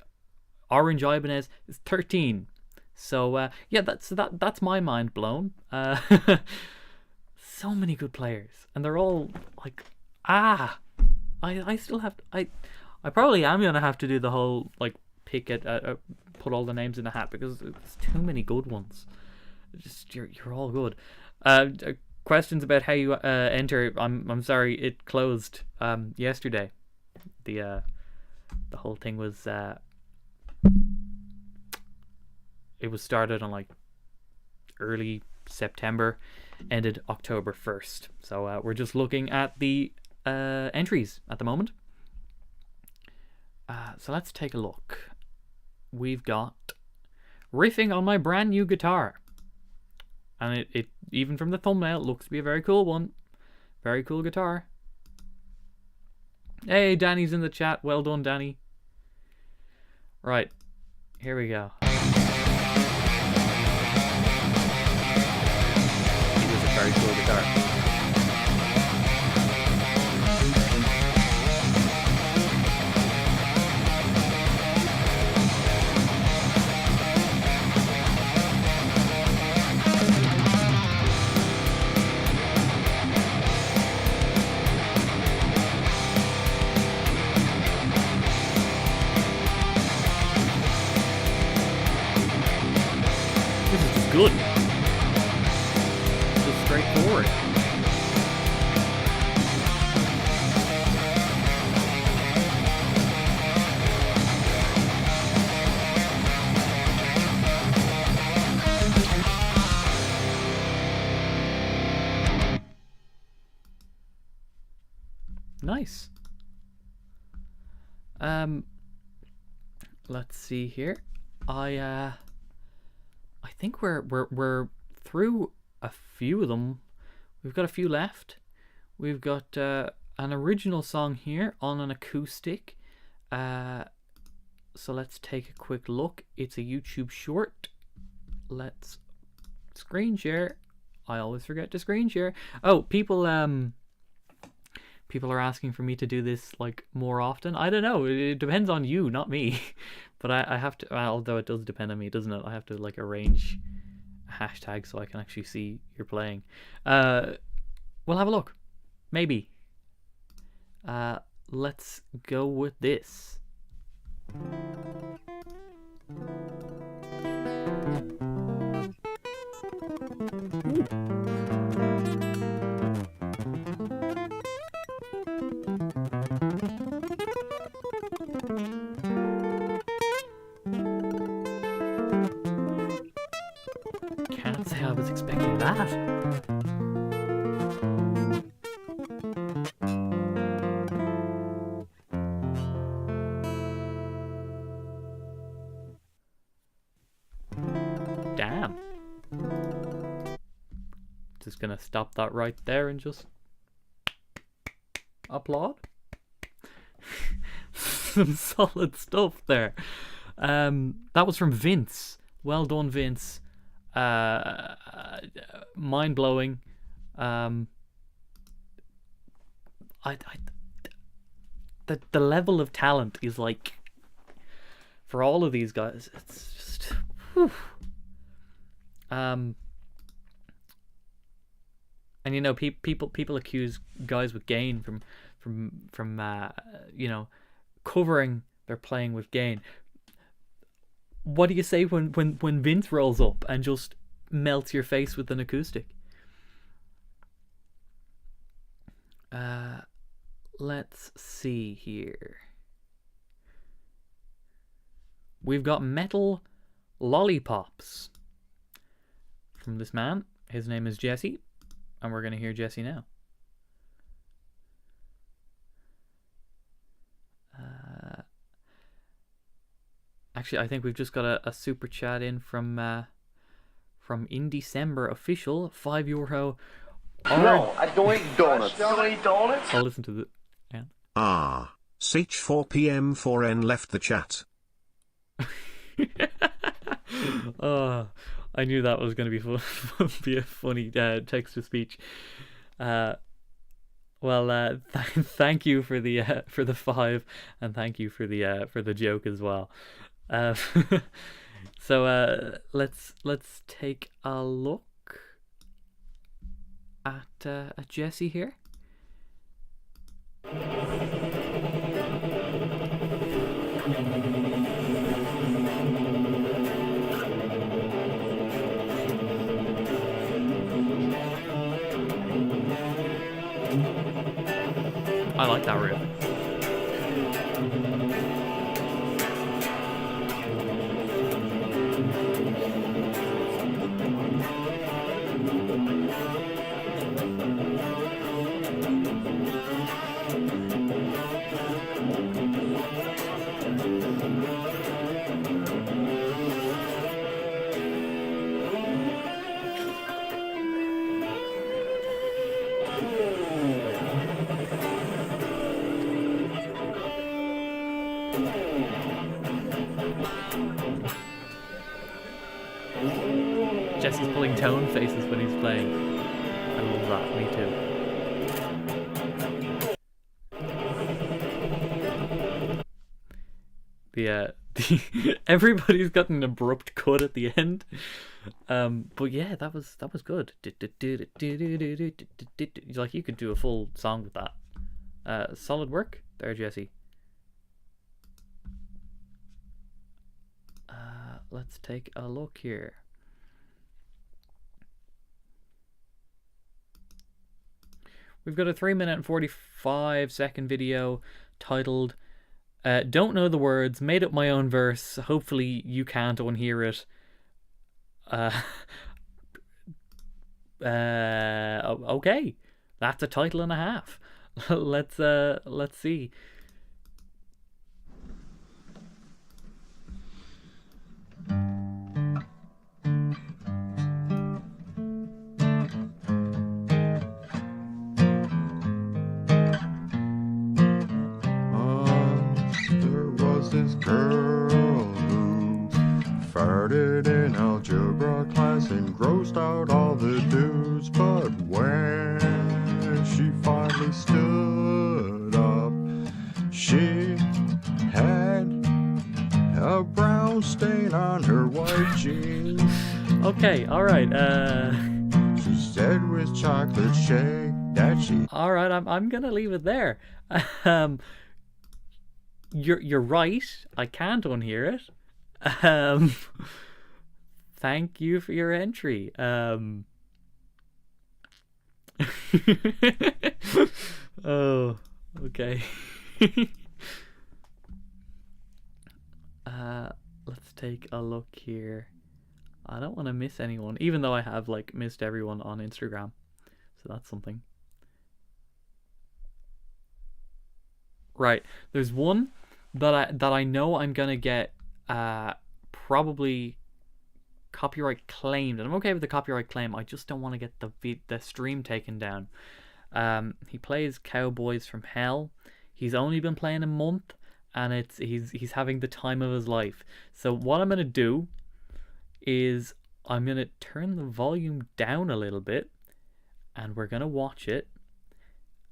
orange Ibanez, is 13. So yeah, that's my mind blown. So many good players, and they're all like, I still have I probably am gonna have to do the whole like pick it, put all the names in a hat, because there's too many good ones. Just you're all good. Questions about how you enter? I'm sorry, it closed yesterday. The whole thing was it was started on like early September, ended October 1st. So we're just looking at the entries at the moment. So let's take a look. We've got riffing on my brand new guitar. And it even from the thumbnail, it looks to be a very cool one. Very cool guitar. Hey, Danny's in the chat. Well done, Danny. Right, here we go. It was a very cool guitar. Good. Just straightforward. Nice. Let's see here. I think we're through a few of them. We've got a few left. We've got an original song here on an acoustic. So let's take a quick look. It's a YouTube short. Let's screen share. I always forget to screen share. Oh, people are asking for me to do this like more often. I don't know. It depends on you, not me. But I have to, although it does depend on me, doesn't it? I have to like arrange a hashtag so I can actually see you're playing. We'll have a look. Maybe. Let's go with this. Can't say I was expecting that. Damn. Just gonna stop that right there and just applaud. Some solid stuff there. That was from Vince. Well done, Vince. Mind blowing. The level of talent is like, for all of these guys, it's just whew. And you know, people accuse guys with gain from you know, covering their playing with gain. What do you say when Vince rolls up and just melts your face with an acoustic? Let's see here. We've got Metal Lollipops from this man. His name is Jesse, and we're going to hear Jesse now. Actually, I think we've just got a super chat in from In December official, €5. No, I don't eat donuts. Don't eat donuts? I'll listen to the. Yeah. Sech4PM4N left the chat. I knew that was going to be be a funny text to speech. Well, thank you for the 5, and thank you for the joke as well. So let's take a look at Jesse here. I like that riff. Jesse's pulling tone faces when he's playing. I love that, me too. Everybody's got an abrupt cut at the end. But yeah, that was good. Like, you could do a full song with that. Solid work there, Jesse. Let's take a look here. We've got a 3-minute and 45-second video titled Don't Know the Words, Made Up My Own Verse. Hopefully you can't unhear it. Okay. That's a title and a half. Let's see. This girl who farted in algebra class and grossed out all the dudes, but when she finally stood up, she had a brown stain on her white jeans. Okay, alright, She said with chocolate shake that she... Alright, I'm gonna leave it there. You're right. I can't unhear it. Thank you for your entry. Oh, okay. Let's take a look here. I don't want to miss anyone, even though I have like missed everyone on Instagram. So that's something. Right. There's one that I know I'm gonna get probably copyright claimed, and I'm okay with the copyright claim. I just don't want to get the stream taken down. He plays Cowboys from Hell. He's only been playing a month, and he's having the time of his life. So what I'm gonna do is I'm gonna turn the volume down a little bit, and we're gonna watch it,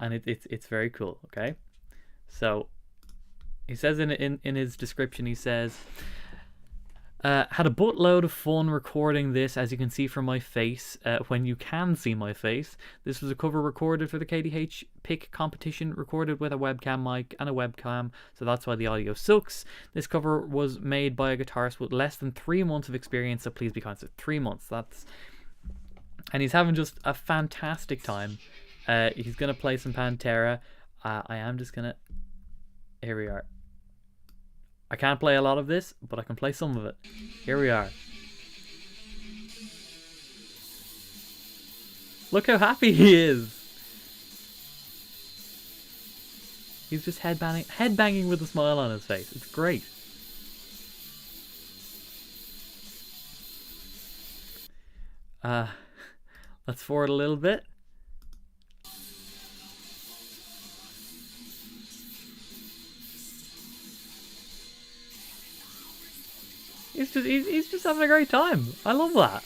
and it's very cool. Okay, so. He says in his description, he says, had a buttload of fun recording this, as you can see from my face, when you can see my face. This was a cover recorded for the KDH pick competition, recorded with a webcam mic and a webcam, so that's why the audio sucks. This cover was made by a guitarist with less than 3 months of experience, so please be kind. So 3 months, and he's having just a fantastic time. He's going to play some Pantera. I am just going to... Here we are. I can't play a lot of this, but I can play some of it. Here we are. Look how happy he is. He's just headbanging with a smile on his face. It's great. Let's forward a little bit. He's just having a great time. I love that.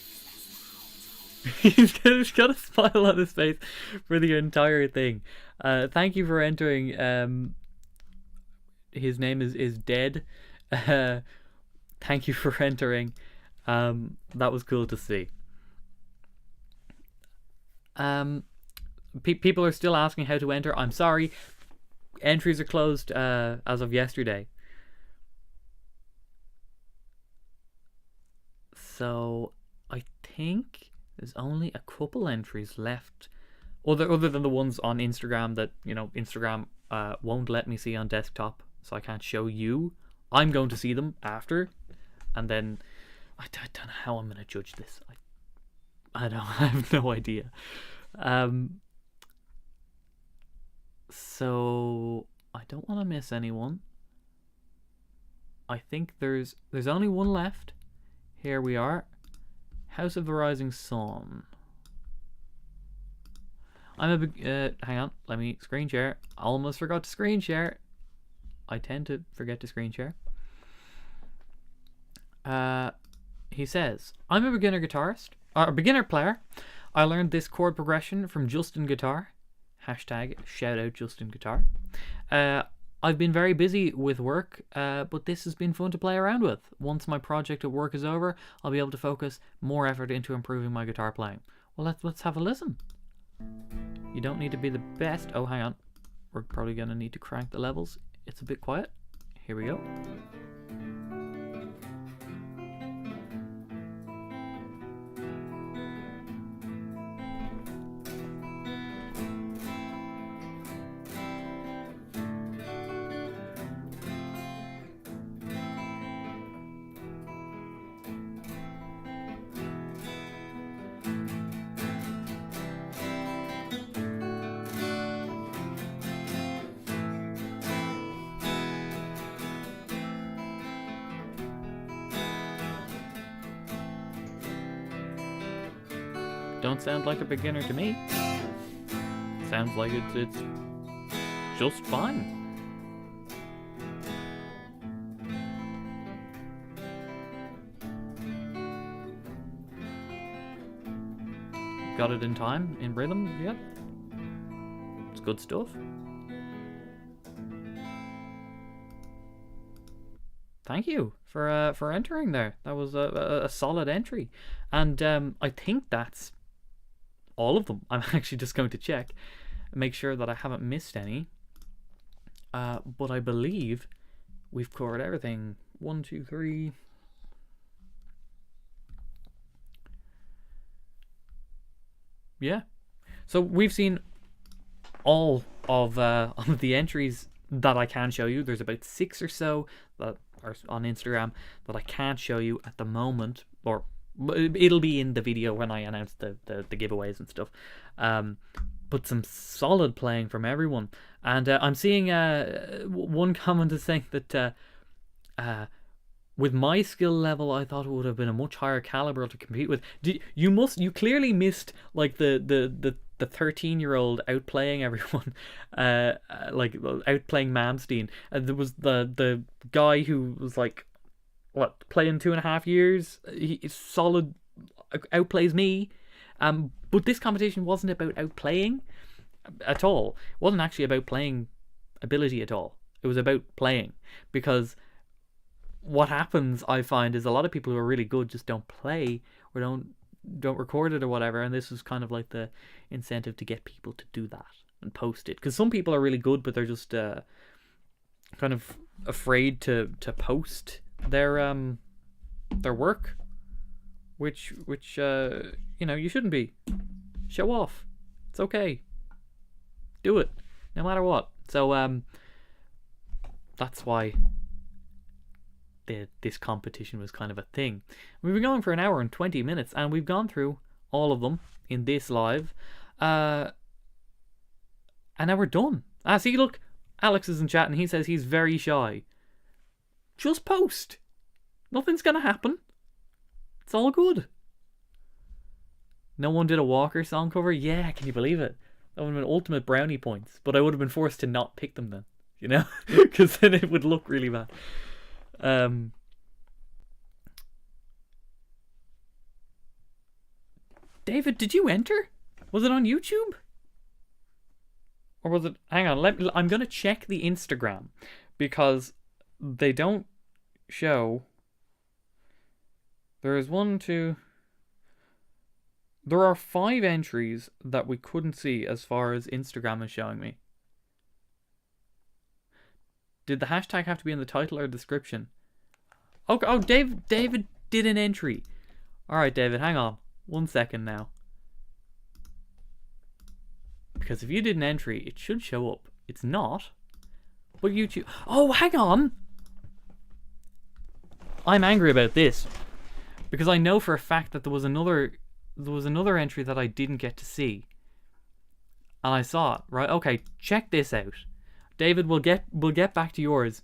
He's got a smile on his face for the entire thing. Thank you for entering. His name is Dead. Thank you for entering. That was cool to see. People are still asking how to enter. I'm sorry. Entries are closed as of yesterday. So I think there's only a couple entries left, other than the ones on Instagram that, you know, Instagram won't let me see on desktop, so I can't show you. I'm going to see them after, and then I don't know how I'm going to judge this. I have no idea. So I don't want to miss anyone. I think there's only one left. Here we are. House of the Rising Sun. I'm a big... hang on. Let me screen share. I almost forgot to screen share. I tend to forget to screen share. He says, I'm a beginner guitarist. Or a beginner player. I learned this chord progression from Justin Guitar. Hashtag shout out Justin Guitar. I've been very busy with work, but this has been fun to play around with. Once my project at work is over, I'll be able to focus more effort into improving my guitar playing. Well, let's have a listen. You don't need to be the best. Oh, hang on. We're probably going to need to crank the levels. It's a bit quiet. Here we go. Don't sound like a beginner to me. Sounds like it's just fine. Got it in time, in rhythm, yep. It's good stuff. Thank you for entering there. That was a solid entry. And I think that's all of them. I'm actually just going to check and make sure that I haven't missed any. But I believe we've covered everything. 1, 2, 3. Yeah. So we've seen all of the entries that I can show you. There's about 6 or so that are on Instagram that I can't show you at the moment, or it'll be in the video when I announce the giveaways and stuff. But some solid playing from everyone. And I'm seeing one comment is saying that with my skill level, I thought it would have been a much higher caliber to compete with. You clearly missed like the 13-year-old outplaying everyone, like outplaying Malmsteen. There was the guy who was like, what, playing 2.5 years. He's solid, outplays me. But this competition wasn't about outplaying at all. It wasn't actually about playing ability at all. It was about playing, because what happens, I find, is a lot of people who are really good just don't play or don't record it or whatever, and this is kind of like the incentive to get people to do that and post it, because some people are really good but they're just kind of afraid to post their work, which you know, you shouldn't be. Show off. It's okay. Do it no matter what. So that's why this competition was kind of a thing. We've been going for 1 hour and 20 minutes, and we've gone through all of them in this live. And now we're done. See, look, Alex is in chat, and he says he's very shy. Just post. Nothing's gonna happen. It's all good. No one did a Walker song cover? Yeah, can you believe it? That would have been ultimate brownie points, but I would have been forced to not pick them then, you know? Because then it would look really bad. David, did you enter? Was it on YouTube? Or was it... Hang on, I'm going to check the Instagram. Because they don't show... There is 1, 2... There are 5 entries that we couldn't see as far as Instagram is showing me. Did the hashtag have to be in the title or description? Oh, David did an entry. Alright, David, hang on. 1 second now. Because if you did an entry, it should show up. It's not. But YouTube... Oh, hang on! I'm angry about this. Because I know for a fact that there was another entry that I didn't get to see. And I saw it, right? Okay, check this out. David, we'll get back to yours.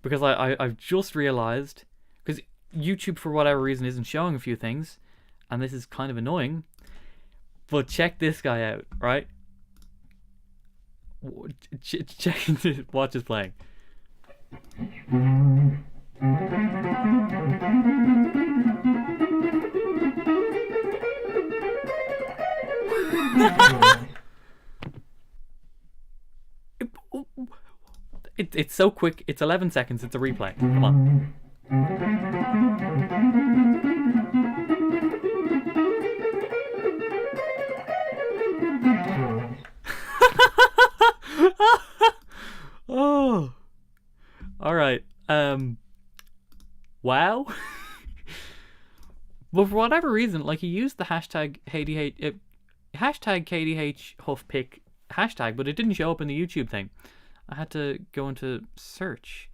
Because I've just realised... Because YouTube, for whatever reason, isn't showing a few things. And this is kind of annoying. But check this guy out, right? Check... Watch is playing. It's so quick. It's 11 seconds. It's a replay. Come on. Oh. All right. Wow. But for whatever reason, like, he used the hashtag KDH, hashtag KDH Huff Pick hashtag, but it didn't show up in the YouTube thing. I had to go into search,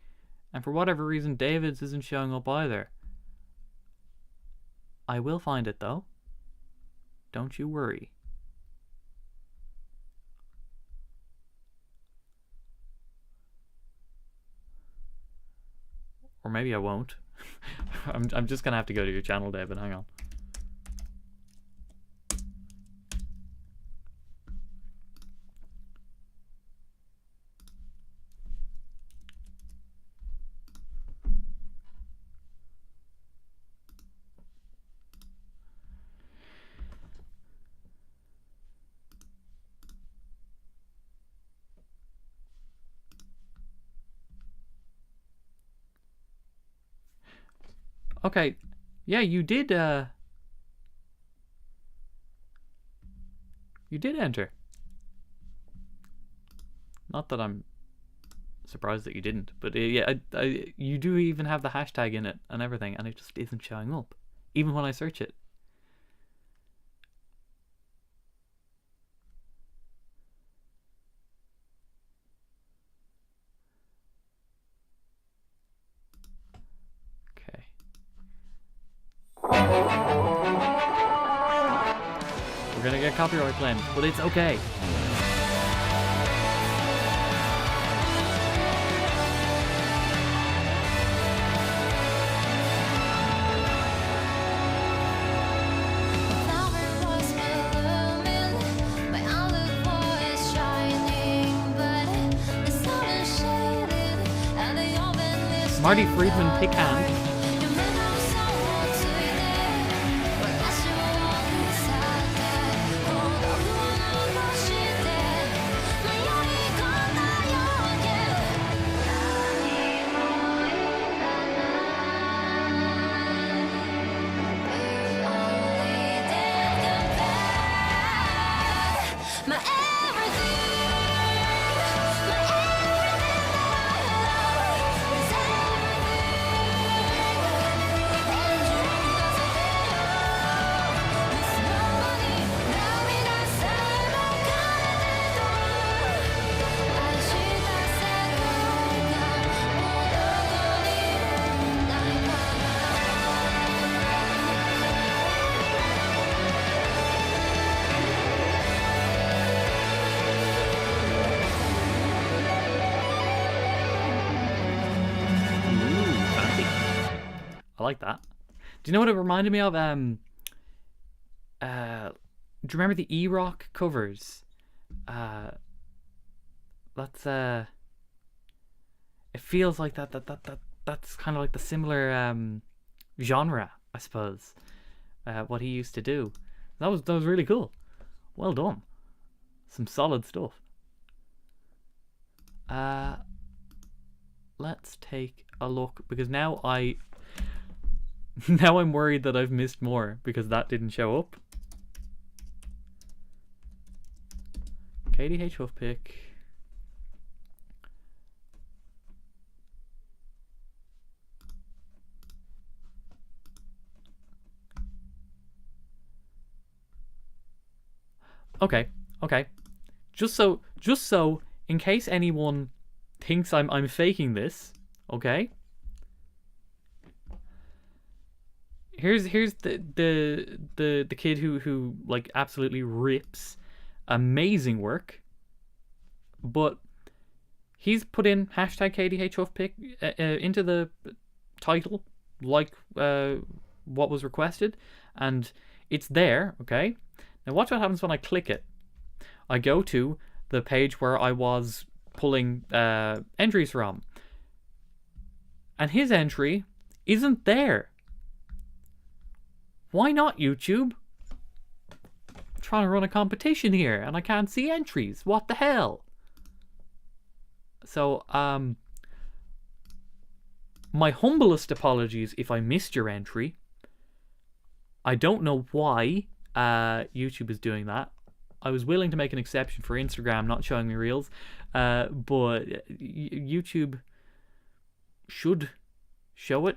and for whatever reason, David's isn't showing up either. I will find it though. Don't you worry. Or maybe I won't. I'm just gonna have to go to your channel, David. Hang on. Okay, yeah, you did enter. Not that I'm surprised that you didn't, but yeah, you do even have the hashtag in it and everything, and it just isn't showing up, even when I search it. We're gonna get copyright claimed, but it's okay. Marty Friedman pick hand. I like that. Do you know what it reminded me of? Do you remember the E-Rock covers? That's it feels like that's kind of like the similar genre, I suppose. What he used to do. That was really cool. Well done. Some solid stuff. Let's take a look, because now now I'm worried that I've missed more because that didn't show up. KDH Huff Pick. Okay. Just so in case anyone thinks I'm faking this, okay? Here's the kid who like absolutely rips. Amazing work. But he's put in hashtag KDH Huffpick into the title, like what was requested, and it's there, okay? Now watch what happens when I click it. I go to the page where I was pulling entries from, and his entry isn't there. Why not, YouTube? I'm trying to run a competition here and I can't see entries. What the hell? So, my humblest apologies if I missed your entry. I don't know why YouTube is doing that. I was willing to make an exception for Instagram not showing me reels, but YouTube should show it.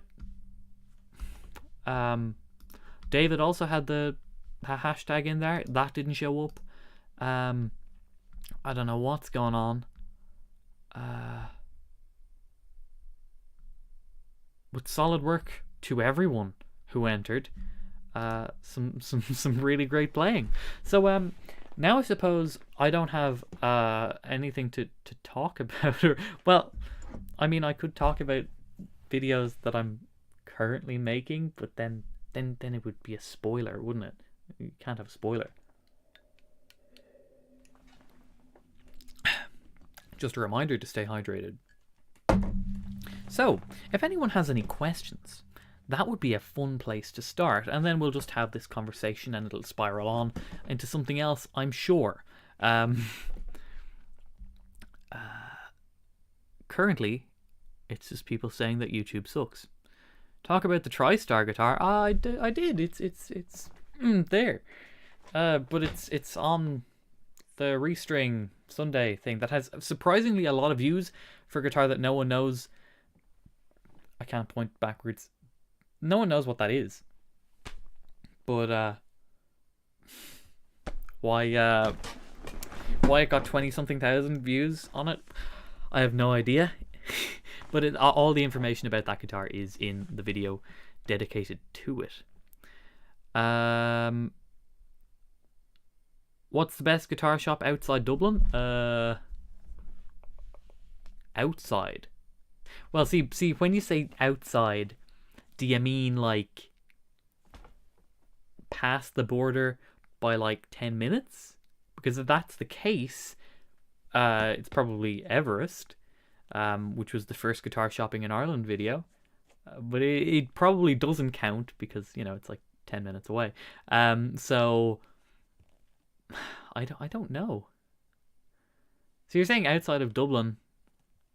David also had the hashtag in there. That didn't show up. I don't know what's going on. But solid work to everyone who entered. Some really great playing. So now I suppose I don't have anything to talk about. Well, I mean, I could talk about videos that I'm currently making, but then it would be a spoiler, wouldn't it? You can't have a spoiler. Just a reminder to stay hydrated. So, if anyone has any questions, that would be a fun place to start, and then we'll just have this conversation and it'll spiral on into something else, I'm sure. Currently, it's just people saying that YouTube sucks. Talk about the TriStar guitar. I did. It's there. But it's on the Restring Sunday thing that has surprisingly a lot of views for a guitar that no one knows. I can't point backwards. No one knows what that is. But why it got 20-something thousand views on it, I have no idea. But all the information about that guitar is in the video dedicated to it. What's the best guitar shop outside Dublin? Outside. Well, see, when you say outside, do you mean like past the border by like 10 minutes? Because if that's the case, it's probably Everest. Which was the first guitar shopping in Ireland video, but it probably doesn't count because, you know, it's like 10 minutes away. So I don't know. So you're saying outside of Dublin,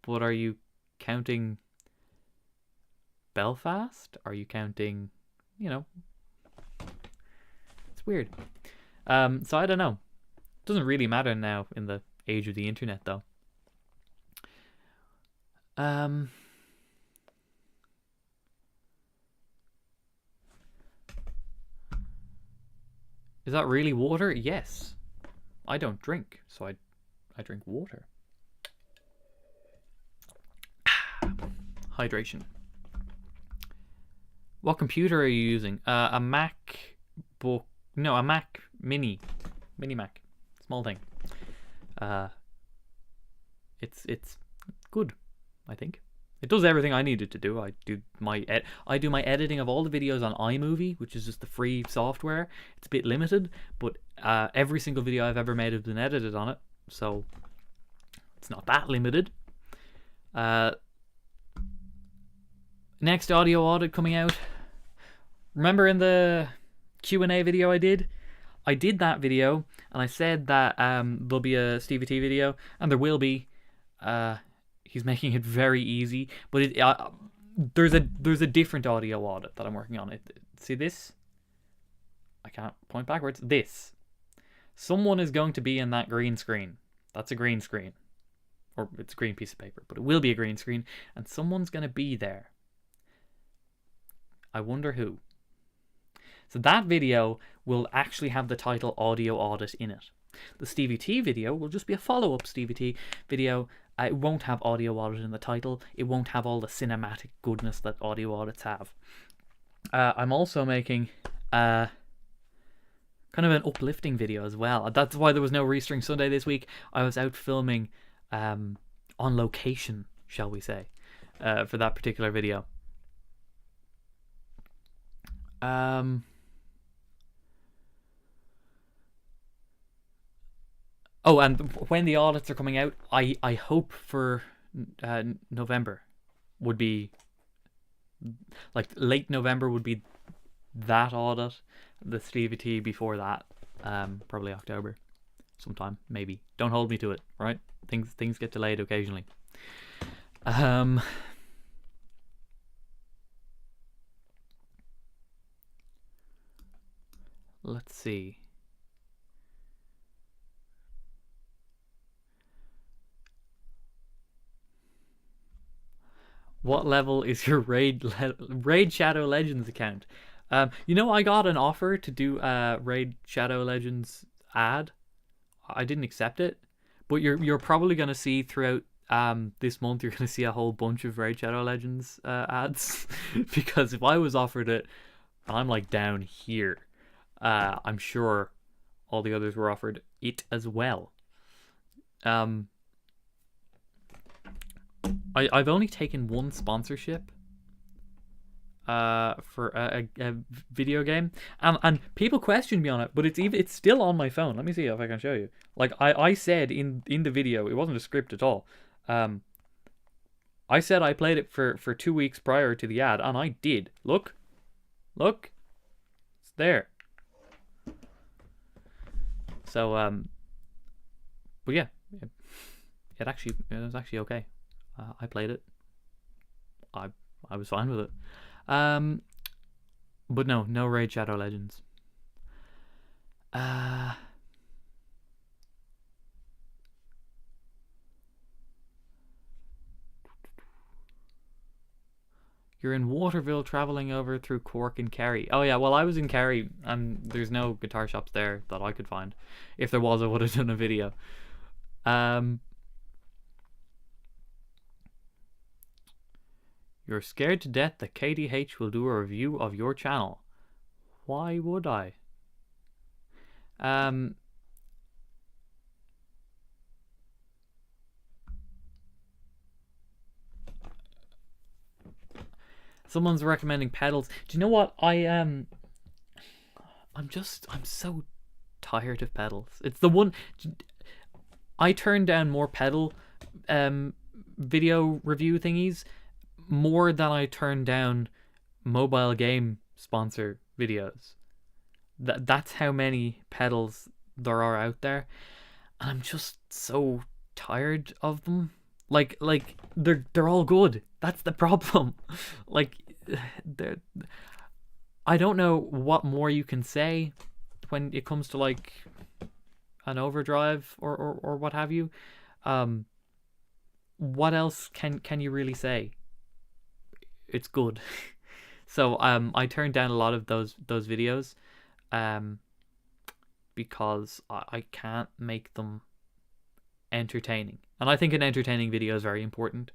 but are you counting Belfast? Are you counting, you know? It's weird. So I don't know. Doesn't really matter now in the age of the internet, though. Is that really water? Yes. I don't drink, so I drink water. Hydration. What computer are you using? A MacBook. No, a Mac Mini. Mini Mac. Small thing. It's good, I think. It does everything I needed to do. I do my editing of all the videos on iMovie, which is just the free software. It's a bit limited, but every single video I've ever made has been edited on it, so it's not that limited. Next audio audit coming out. Remember in the Q&A video I did, I did that video, and I said that there'll be a Stevie T video, and there will be. He's making it very easy, but there's a different audio audit that I'm working on. See this? I can't point backwards. This. Someone is going to be in that green screen. That's a green screen. Or it's a green piece of paper, but it will be a green screen, and someone's going to be there. I wonder who. So that video will actually have the title Audio Audit in it. The Stevie T video will just be a follow-up Stevie T video. It won't have Audio Audit in the title. It won't have all the cinematic goodness that audio audits have. I'm also making kind of an uplifting video as well. That's why there was no Restring Sunday this week. I was out filming on location, shall we say, for that particular video. Oh, and when the audits are coming out, I hope for November would be, like, late November would be that audit. The Stevie T before that, probably October sometime, maybe. Don't hold me to it, right? Things get delayed occasionally. Let's see. What level is your Raid Shadow Legends account? You know, I got an offer to do a Raid Shadow Legends ad. I didn't accept it, but you're probably gonna see throughout this month, you're gonna see a whole bunch of Raid Shadow Legends ads, because if I was offered it, I'm like down here. I'm sure all the others were offered it as well. I've only taken one sponsorship for a video game, and people questioned me on it, but it's still on my phone. Let me see if I can show you. Like I said in the video, it wasn't a script at all. I said I played it for 2 weeks prior to the ad, and I did. Look, it's there. So but yeah, it was actually okay. I played it. I was fine with it. But no Raid Shadow Legends. You're in Waterville traveling over through Cork and Kerry. Oh yeah, well I was in Kerry and there's no guitar shops there that I could find. If there was, I would have done a video. You're scared to death that KDH will do a review of your channel. Why would I? Someone's recommending pedals. Do you know what? I'm so tired of pedals. It's the one I turned down more pedal video review thingies more than I turned down mobile game sponsor videos. That's how many pedals there are out there, and I'm just so tired of them. Like they're all good. That's the problem. Like I don't know what more you can say when it comes to like an overdrive or what have you. What else can you really say? It's good. So I turned down a lot of those videos because I can't make them entertaining, and I think an entertaining video is very important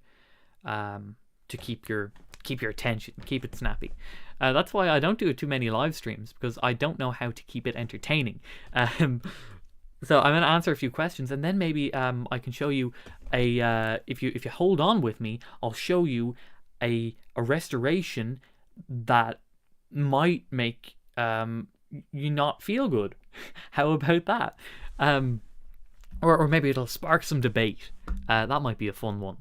to keep your attention, keep it snappy. That's why I don't do too many live streams, because I don't know how to keep it entertaining. So I'm going to answer a few questions, and then maybe I can show you if you hold on with me, I'll show you a restoration that might make you not feel good. How about that? Or maybe it'll spark some debate. That might be a fun one.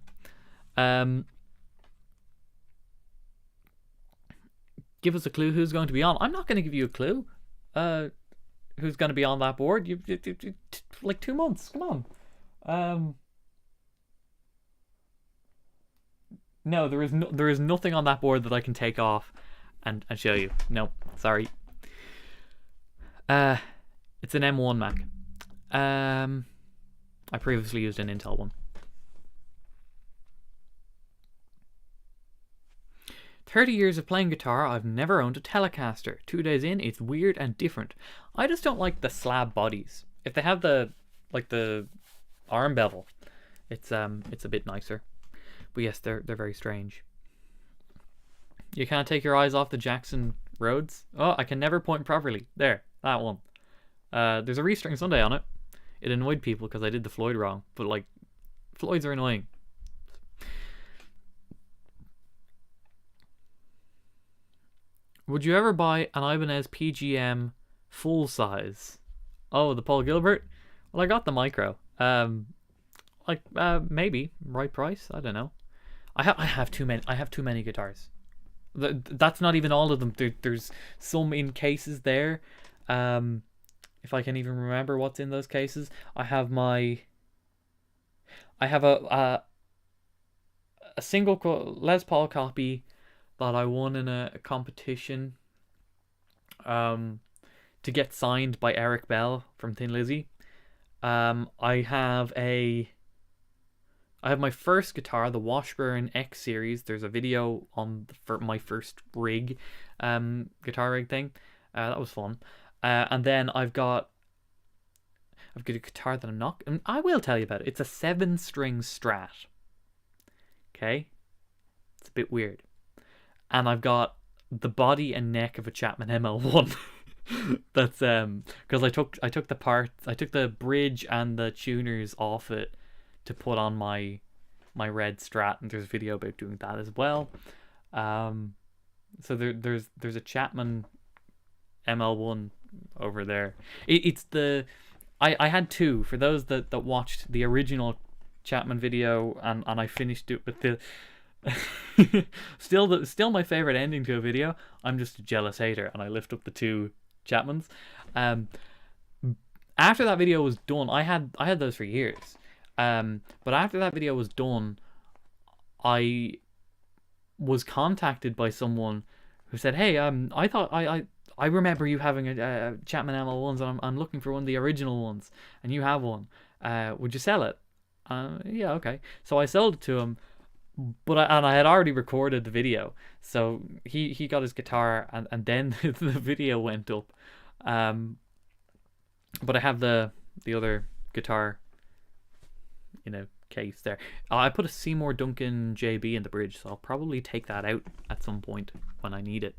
Give us a clue who's going to be on. I'm not going to give you a clue. who's going to be on that board. Like 2 months. Come on. No, there is nothing on that board that I can take off and show you. No, sorry. It's an M1 Mac. I previously used an Intel one. 30 years of playing guitar, I've never owned a Telecaster. 2 days in, it's weird and different. I just don't like the slab bodies. If they have the arm bevel, it's a bit nicer. But yes, they're very strange. You can't take your eyes off the Jackson Rhodes. Oh, I can never point properly. There, that one. There's a restring Sunday on it. It annoyed people because I did the Floyd wrong. But like, Floyds are annoying. Would you ever buy an Ibanez PGM full size? Oh, the Paul Gilbert? Well, I got the micro. Maybe right price. I don't know. I have too many. I have too many guitars. That's not even all of them. There's some in cases there. If I can even remember what's in those cases, I have a single Les Paul copy that I won in a competition to get signed by Eric Bell from Thin Lizzy. I have my first guitar, the Washburn X series. There's a video on my first rig, guitar rig thing. That was fun. And then I've got a guitar that I'm not. I will tell you about it. It's a 7-string Strat. Okay, it's a bit weird. And I've got the body and neck of a Chapman ML1. That's because I took the parts, I took the bridge and the tuners off it to put on my red Strat, and there's a video about doing that as well. So there's a Chapman ML1 over there. It's the I had two for those that watched the original Chapman video, and I finished it with the still my favorite ending to a video. I'm just a jealous hater, and I lift up the two Chapmans. After that video was done, I had those for years. But after that video was done, I was contacted by someone who said, "Hey, I remember you having a Chapman ML1s, and I'm looking for one of the original ones, and you have one. Would you sell it?" Yeah, okay. So I sold it to him, but I had already recorded the video, so he got his guitar, and then the video went up. But I have the other guitar in a case there. I put a Seymour Duncan JB in the bridge, so I'll probably take that out at some point when I need it.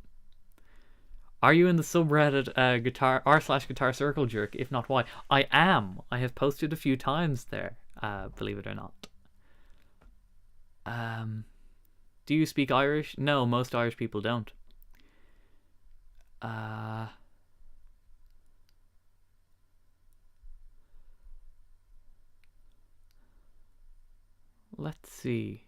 Are you in the subreddit r/guitar circle jerk? If not, why? I am. I have posted a few times there, believe it or not. Do you speak Irish? No, most Irish people don't. Let's see.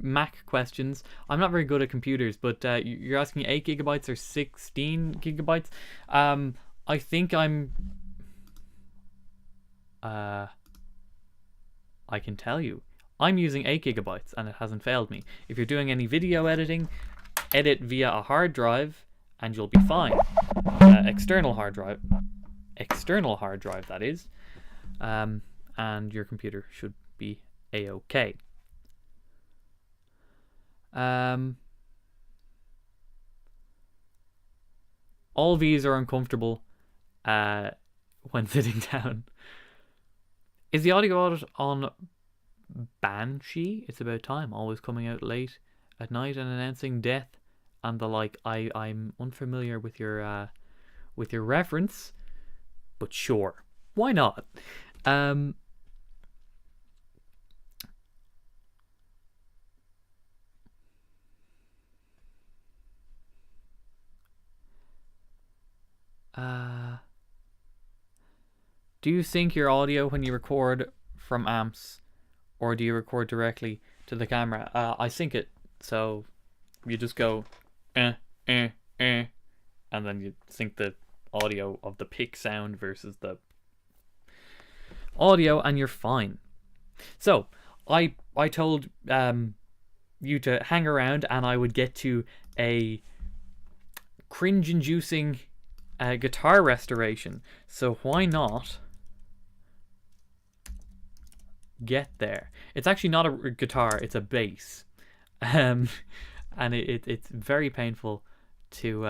Mac questions. I'm not very good at computers, but you're asking 8 gigabytes or 16 gigabytes. I think I'm. I can tell you, I'm using 8 gigabytes, and it hasn't failed me. If you're doing any video editing, edit via a hard drive, and you'll be fine. External hard drive, that is, and your computer should be a-okay. All V's are uncomfortable when sitting down. Is the audio audit on Banshee? It's about time. Always coming out late at night and announcing death and the like. I'm unfamiliar with your reference, but sure, why not? Do you sync your audio when you record from amps, or do you record directly to the camera. I sync it, so you just go, and then you sync the audio of the pick sound versus the audio, and you're fine. So I told you to hang around, and I would get to a cringe-inducing guitar restoration. So why not get there? It's actually not a guitar; it's a bass, and it's very painful to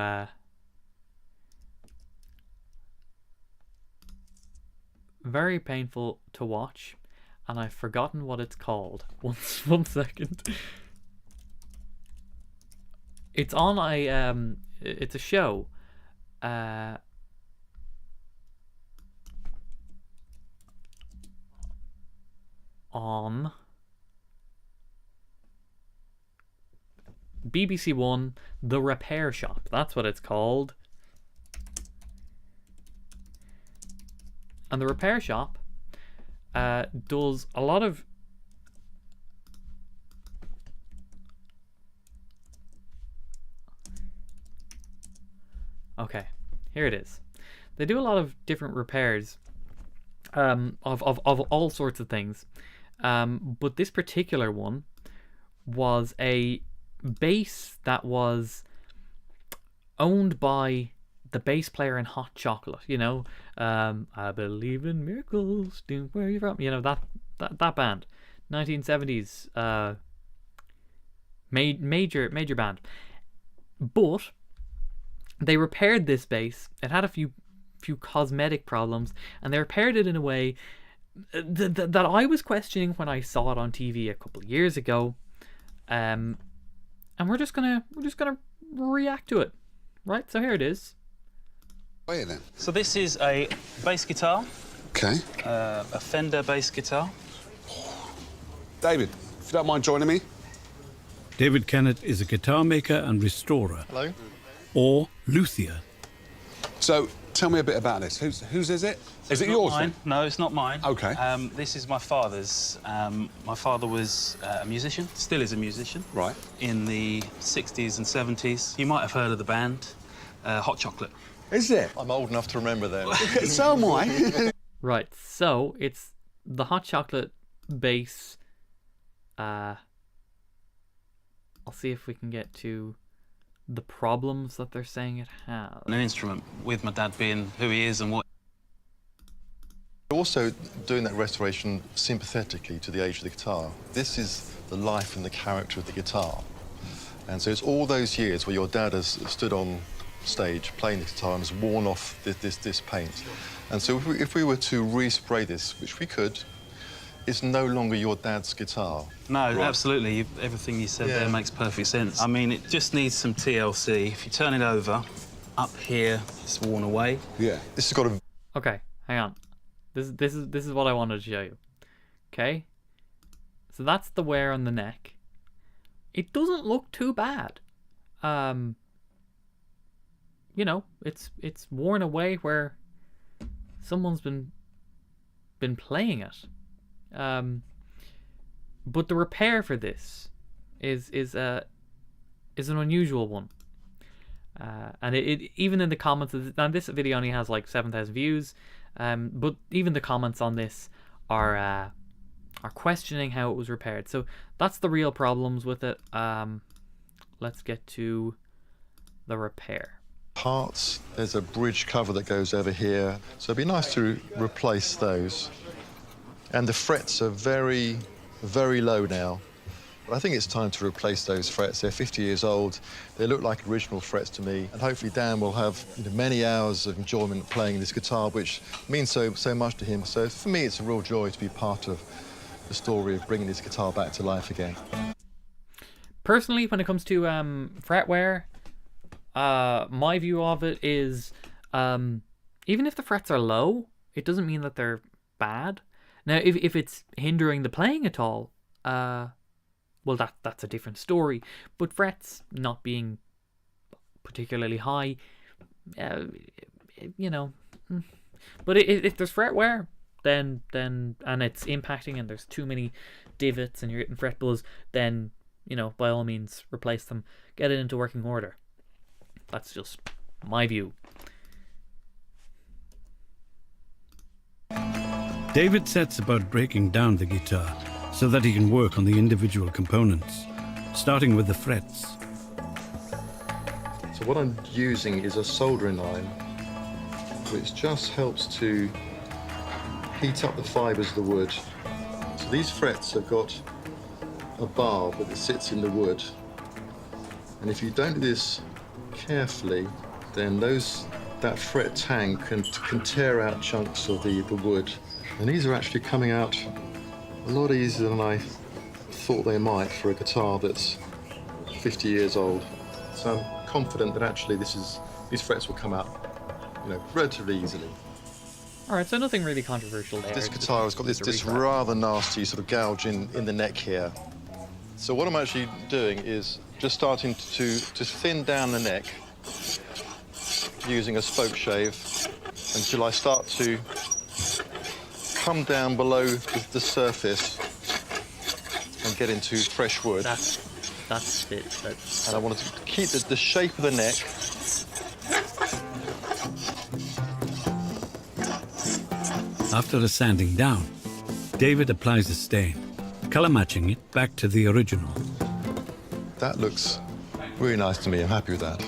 watch, and I've forgotten what it's called. One second. It's on a it's a show. On BBC One, The Repair Shop. That's what it's called. And The Repair Shop does a lot of okay, here it is. They do a lot of different repairs of all sorts of things. But this particular one was a bass that was owned by the bass player in Hot Chocolate. You know, I believe in miracles. Where are you from? You know, that band, 1970s, major band. But they repaired this bass. It had a few cosmetic problems, and they repaired it in a way that I was questioning when I saw it on TV a couple of years ago. And we're just gonna react to it, right? So here it is. Oh, yeah, then. So this is a bass guitar, Okay. a Fender bass guitar. David, if you don't mind joining me. David Kennett is a guitar maker and restorer. Hello. Or luthier. So, tell me a bit about this. Whose is it? Is it Not yours? mine. Then? No, it's not mine. Okay. This is my father's. My father was a musician, still is a musician. Right. In the 60s and 70s. You might have heard of the band, Hot Chocolate. Is it? I'm old enough to remember them. So am I. Right, so it's the Hot Chocolate bass. I'll see if we can get to the problems that they're saying it has. An instrument, with my dad being who he is and what. Also doing that restoration sympathetically to the age of the guitar. This is the life and the character of the guitar. And so it's all those years where your dad has stood on stage playing the guitar and has worn off this paint. And so if we were to respray this, which we could, it's no longer your dad's guitar. No, absolutely. Everything you said there makes perfect sense. I mean, it just needs some TLC. If you turn it over, up here, it's worn away. Yeah. This has got a... Okay, hang on. This is what I wanted to show you. Okay, so that's the wear on the neck. It doesn't look too bad. You know, it's worn away where someone's been playing it. But the repair for this is an unusual one. And it even in the comments, and this video only has like 7,000 views. But even the comments on this are questioning how it was repaired. So that's the real problems with it. Let's get to the repair. Parts, there's a bridge cover that goes over here. So it'd be nice to replace those. And the frets are very, very low now. But I think it's time to replace those frets. They're 50 years old. They look like original frets to me. And hopefully Dan will have many hours of enjoyment playing this guitar, which means so much to him. So for me, it's a real joy to be part of the story of bringing this guitar back to life again. Personally, when it comes to fretwear, my view of it is even if the frets are low, it doesn't mean that they're bad. Now, if it's hindering the playing at all, well, that's a different story. But frets not being particularly high, you know. But if there's fretwear, then and it's impacting, and there's too many divots and you're getting fret buzz, then, you know, by all means replace them. Get it into working order. That's just my view. David sets about breaking down the guitar so that he can work on the individual components, starting with the frets. So what I'm using is a soldering iron, which just helps to heat up the fibres of the wood. So these frets have got a bar that sits in the wood, and if you don't do this carefully, then that fret tang can tear out chunks of the wood. And these are actually coming out a lot easier than I thought they might for a guitar that's 50 years old. So I'm confident that actually these frets will come out, you know, relatively easily. All right, so nothing really controversial there. This guitar has got this rather nasty sort of gouge in the neck here. So what I'm actually doing is just starting to thin down the neck using a spoke shave until I start to come down below the surface and get into fresh wood. That's it. And I want to keep the shape of the neck. After the sanding down, David applies a stain, colour matching it back to the original. That looks really nice to me. I'm happy with that.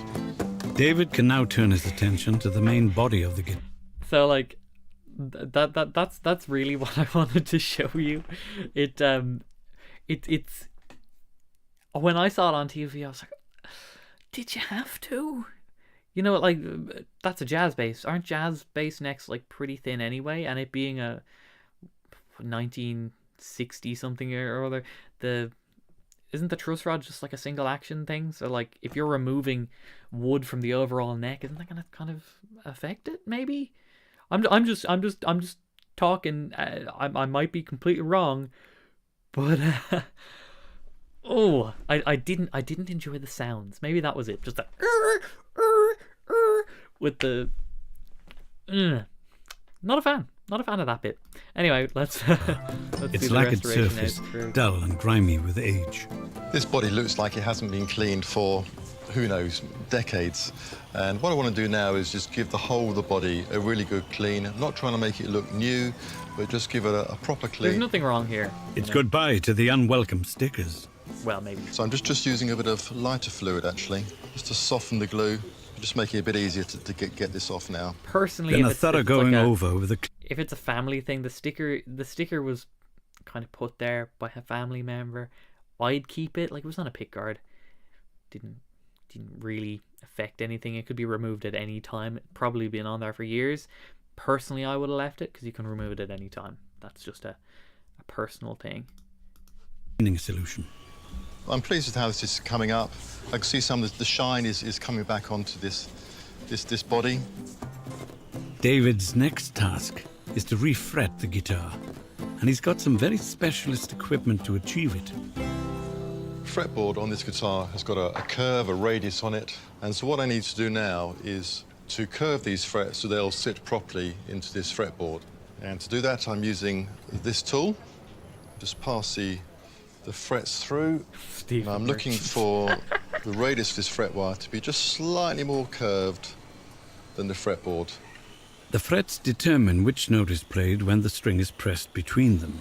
David can now turn his attention to the main body of the guitar. So like that's really what I wanted to show you. It's when I saw it on TV, I was like, did you have to? You know, like, that's a jazz bass. Aren't jazz bass necks like pretty thin anyway? And it being a 1960 something or other, isn't the truss rod just like a single action thing? So like, if you're removing wood from the overall neck, isn't that gonna kind of affect it? Maybe. I'm just talking. I might be completely wrong, but oh, I didn't enjoy the sounds. Maybe that was it. Just that with the not a fan of that bit. Anyway, let's Its do the lacquered restoration surface, outro. dull and grimy with age. This body looks like it hasn't been cleaned for, who knows, decades. And what I want to do now is just give the whole of the body a really good clean. I'm not trying to make it look new, but just give it a proper clean. There's nothing wrong here. It's goodbye to the unwelcome stickers. Well, maybe. So I'm just using a bit of lighter fluid, actually, just to soften the glue, just making it a bit easier to get this off now. Personally, Then if a it's thorough like going over with a... if it's a family thing, the sticker was kind of put there by a family member. I'd keep it. Like, it was on a pick guard. Didn't really affect anything. It could be removed at any time. It'd probably been on there for years. Personally, I would have left it because you can remove it at any time. That's just a personal thing. cleaning solution. I'm pleased with how this is coming up. I can see some of the shine is coming back onto this body. David's next task is to refret the guitar, and he's got some very specialist equipment to achieve it. Fretboard on this guitar has got a curve, a radius on it, and so what I need to do now is to curve these frets so they'll sit properly into this fretboard. And to do that, I'm using this tool. Just pass the frets through. And I'm looking for the radius of this fret wire to be just slightly more curved than the fretboard. The frets determine which note is played when the string is pressed between them.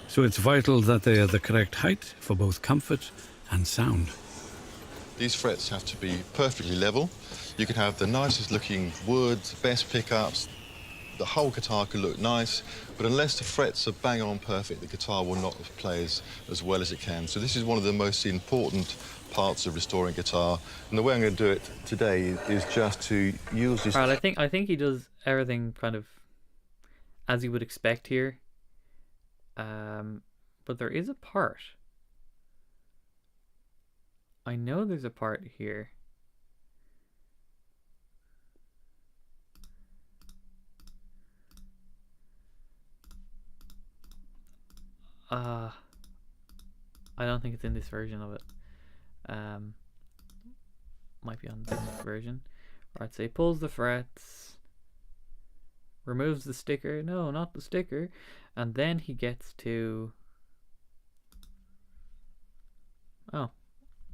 So it's vital that they are the correct height for both comfort and sound. These frets have to be perfectly level. You can have the nicest looking wood, best pickups. The whole guitar can look nice, but unless the frets are bang on perfect, the guitar will not play as well as it can. So this is one of the most important parts of restoring guitar. And the way I'm going to do it today is just to use this... Right, I think he does everything kind of as you would expect here. But there is a part. I know there's a part here. I don't think it's in this version of it. Might be on this version. Right, so he pulls the frets, removes the sticker. No, not the sticker. And then he gets to Oh,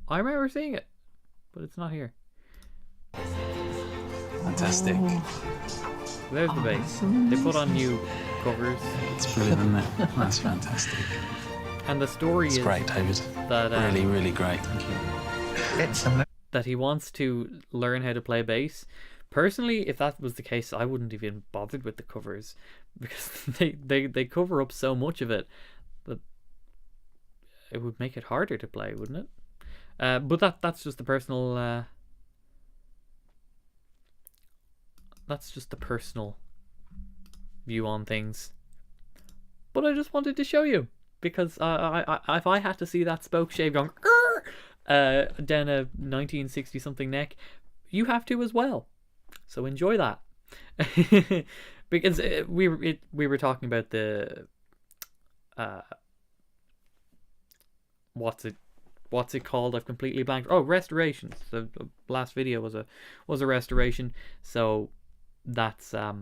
I remember seeing it, but it's not here. Fantastic. There's the base. They put on new covers. It's brilliant, isn't it? That's fantastic. And the story It's is great, David. that Really, really great. Thank you. that he wants to learn how to play bass. Personally, if that was the case, I wouldn't even bothered with the covers because they cover up so much of it that it would make it harder to play, wouldn't it? But that's just the personal. That's just the personal view on things. But I just wanted to show you because I if I had to see that spoke shave going down a 1960 something neck, you have to as well. So enjoy that. Because we were talking about the what's it called? I've completely blanked. Oh, restorations. The last video was a restoration. So that's oh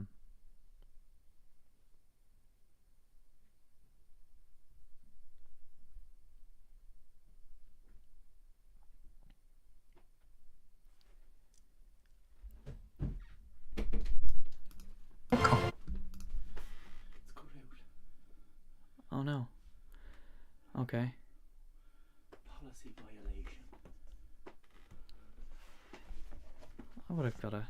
no. Okay. Policy violation. I would have got a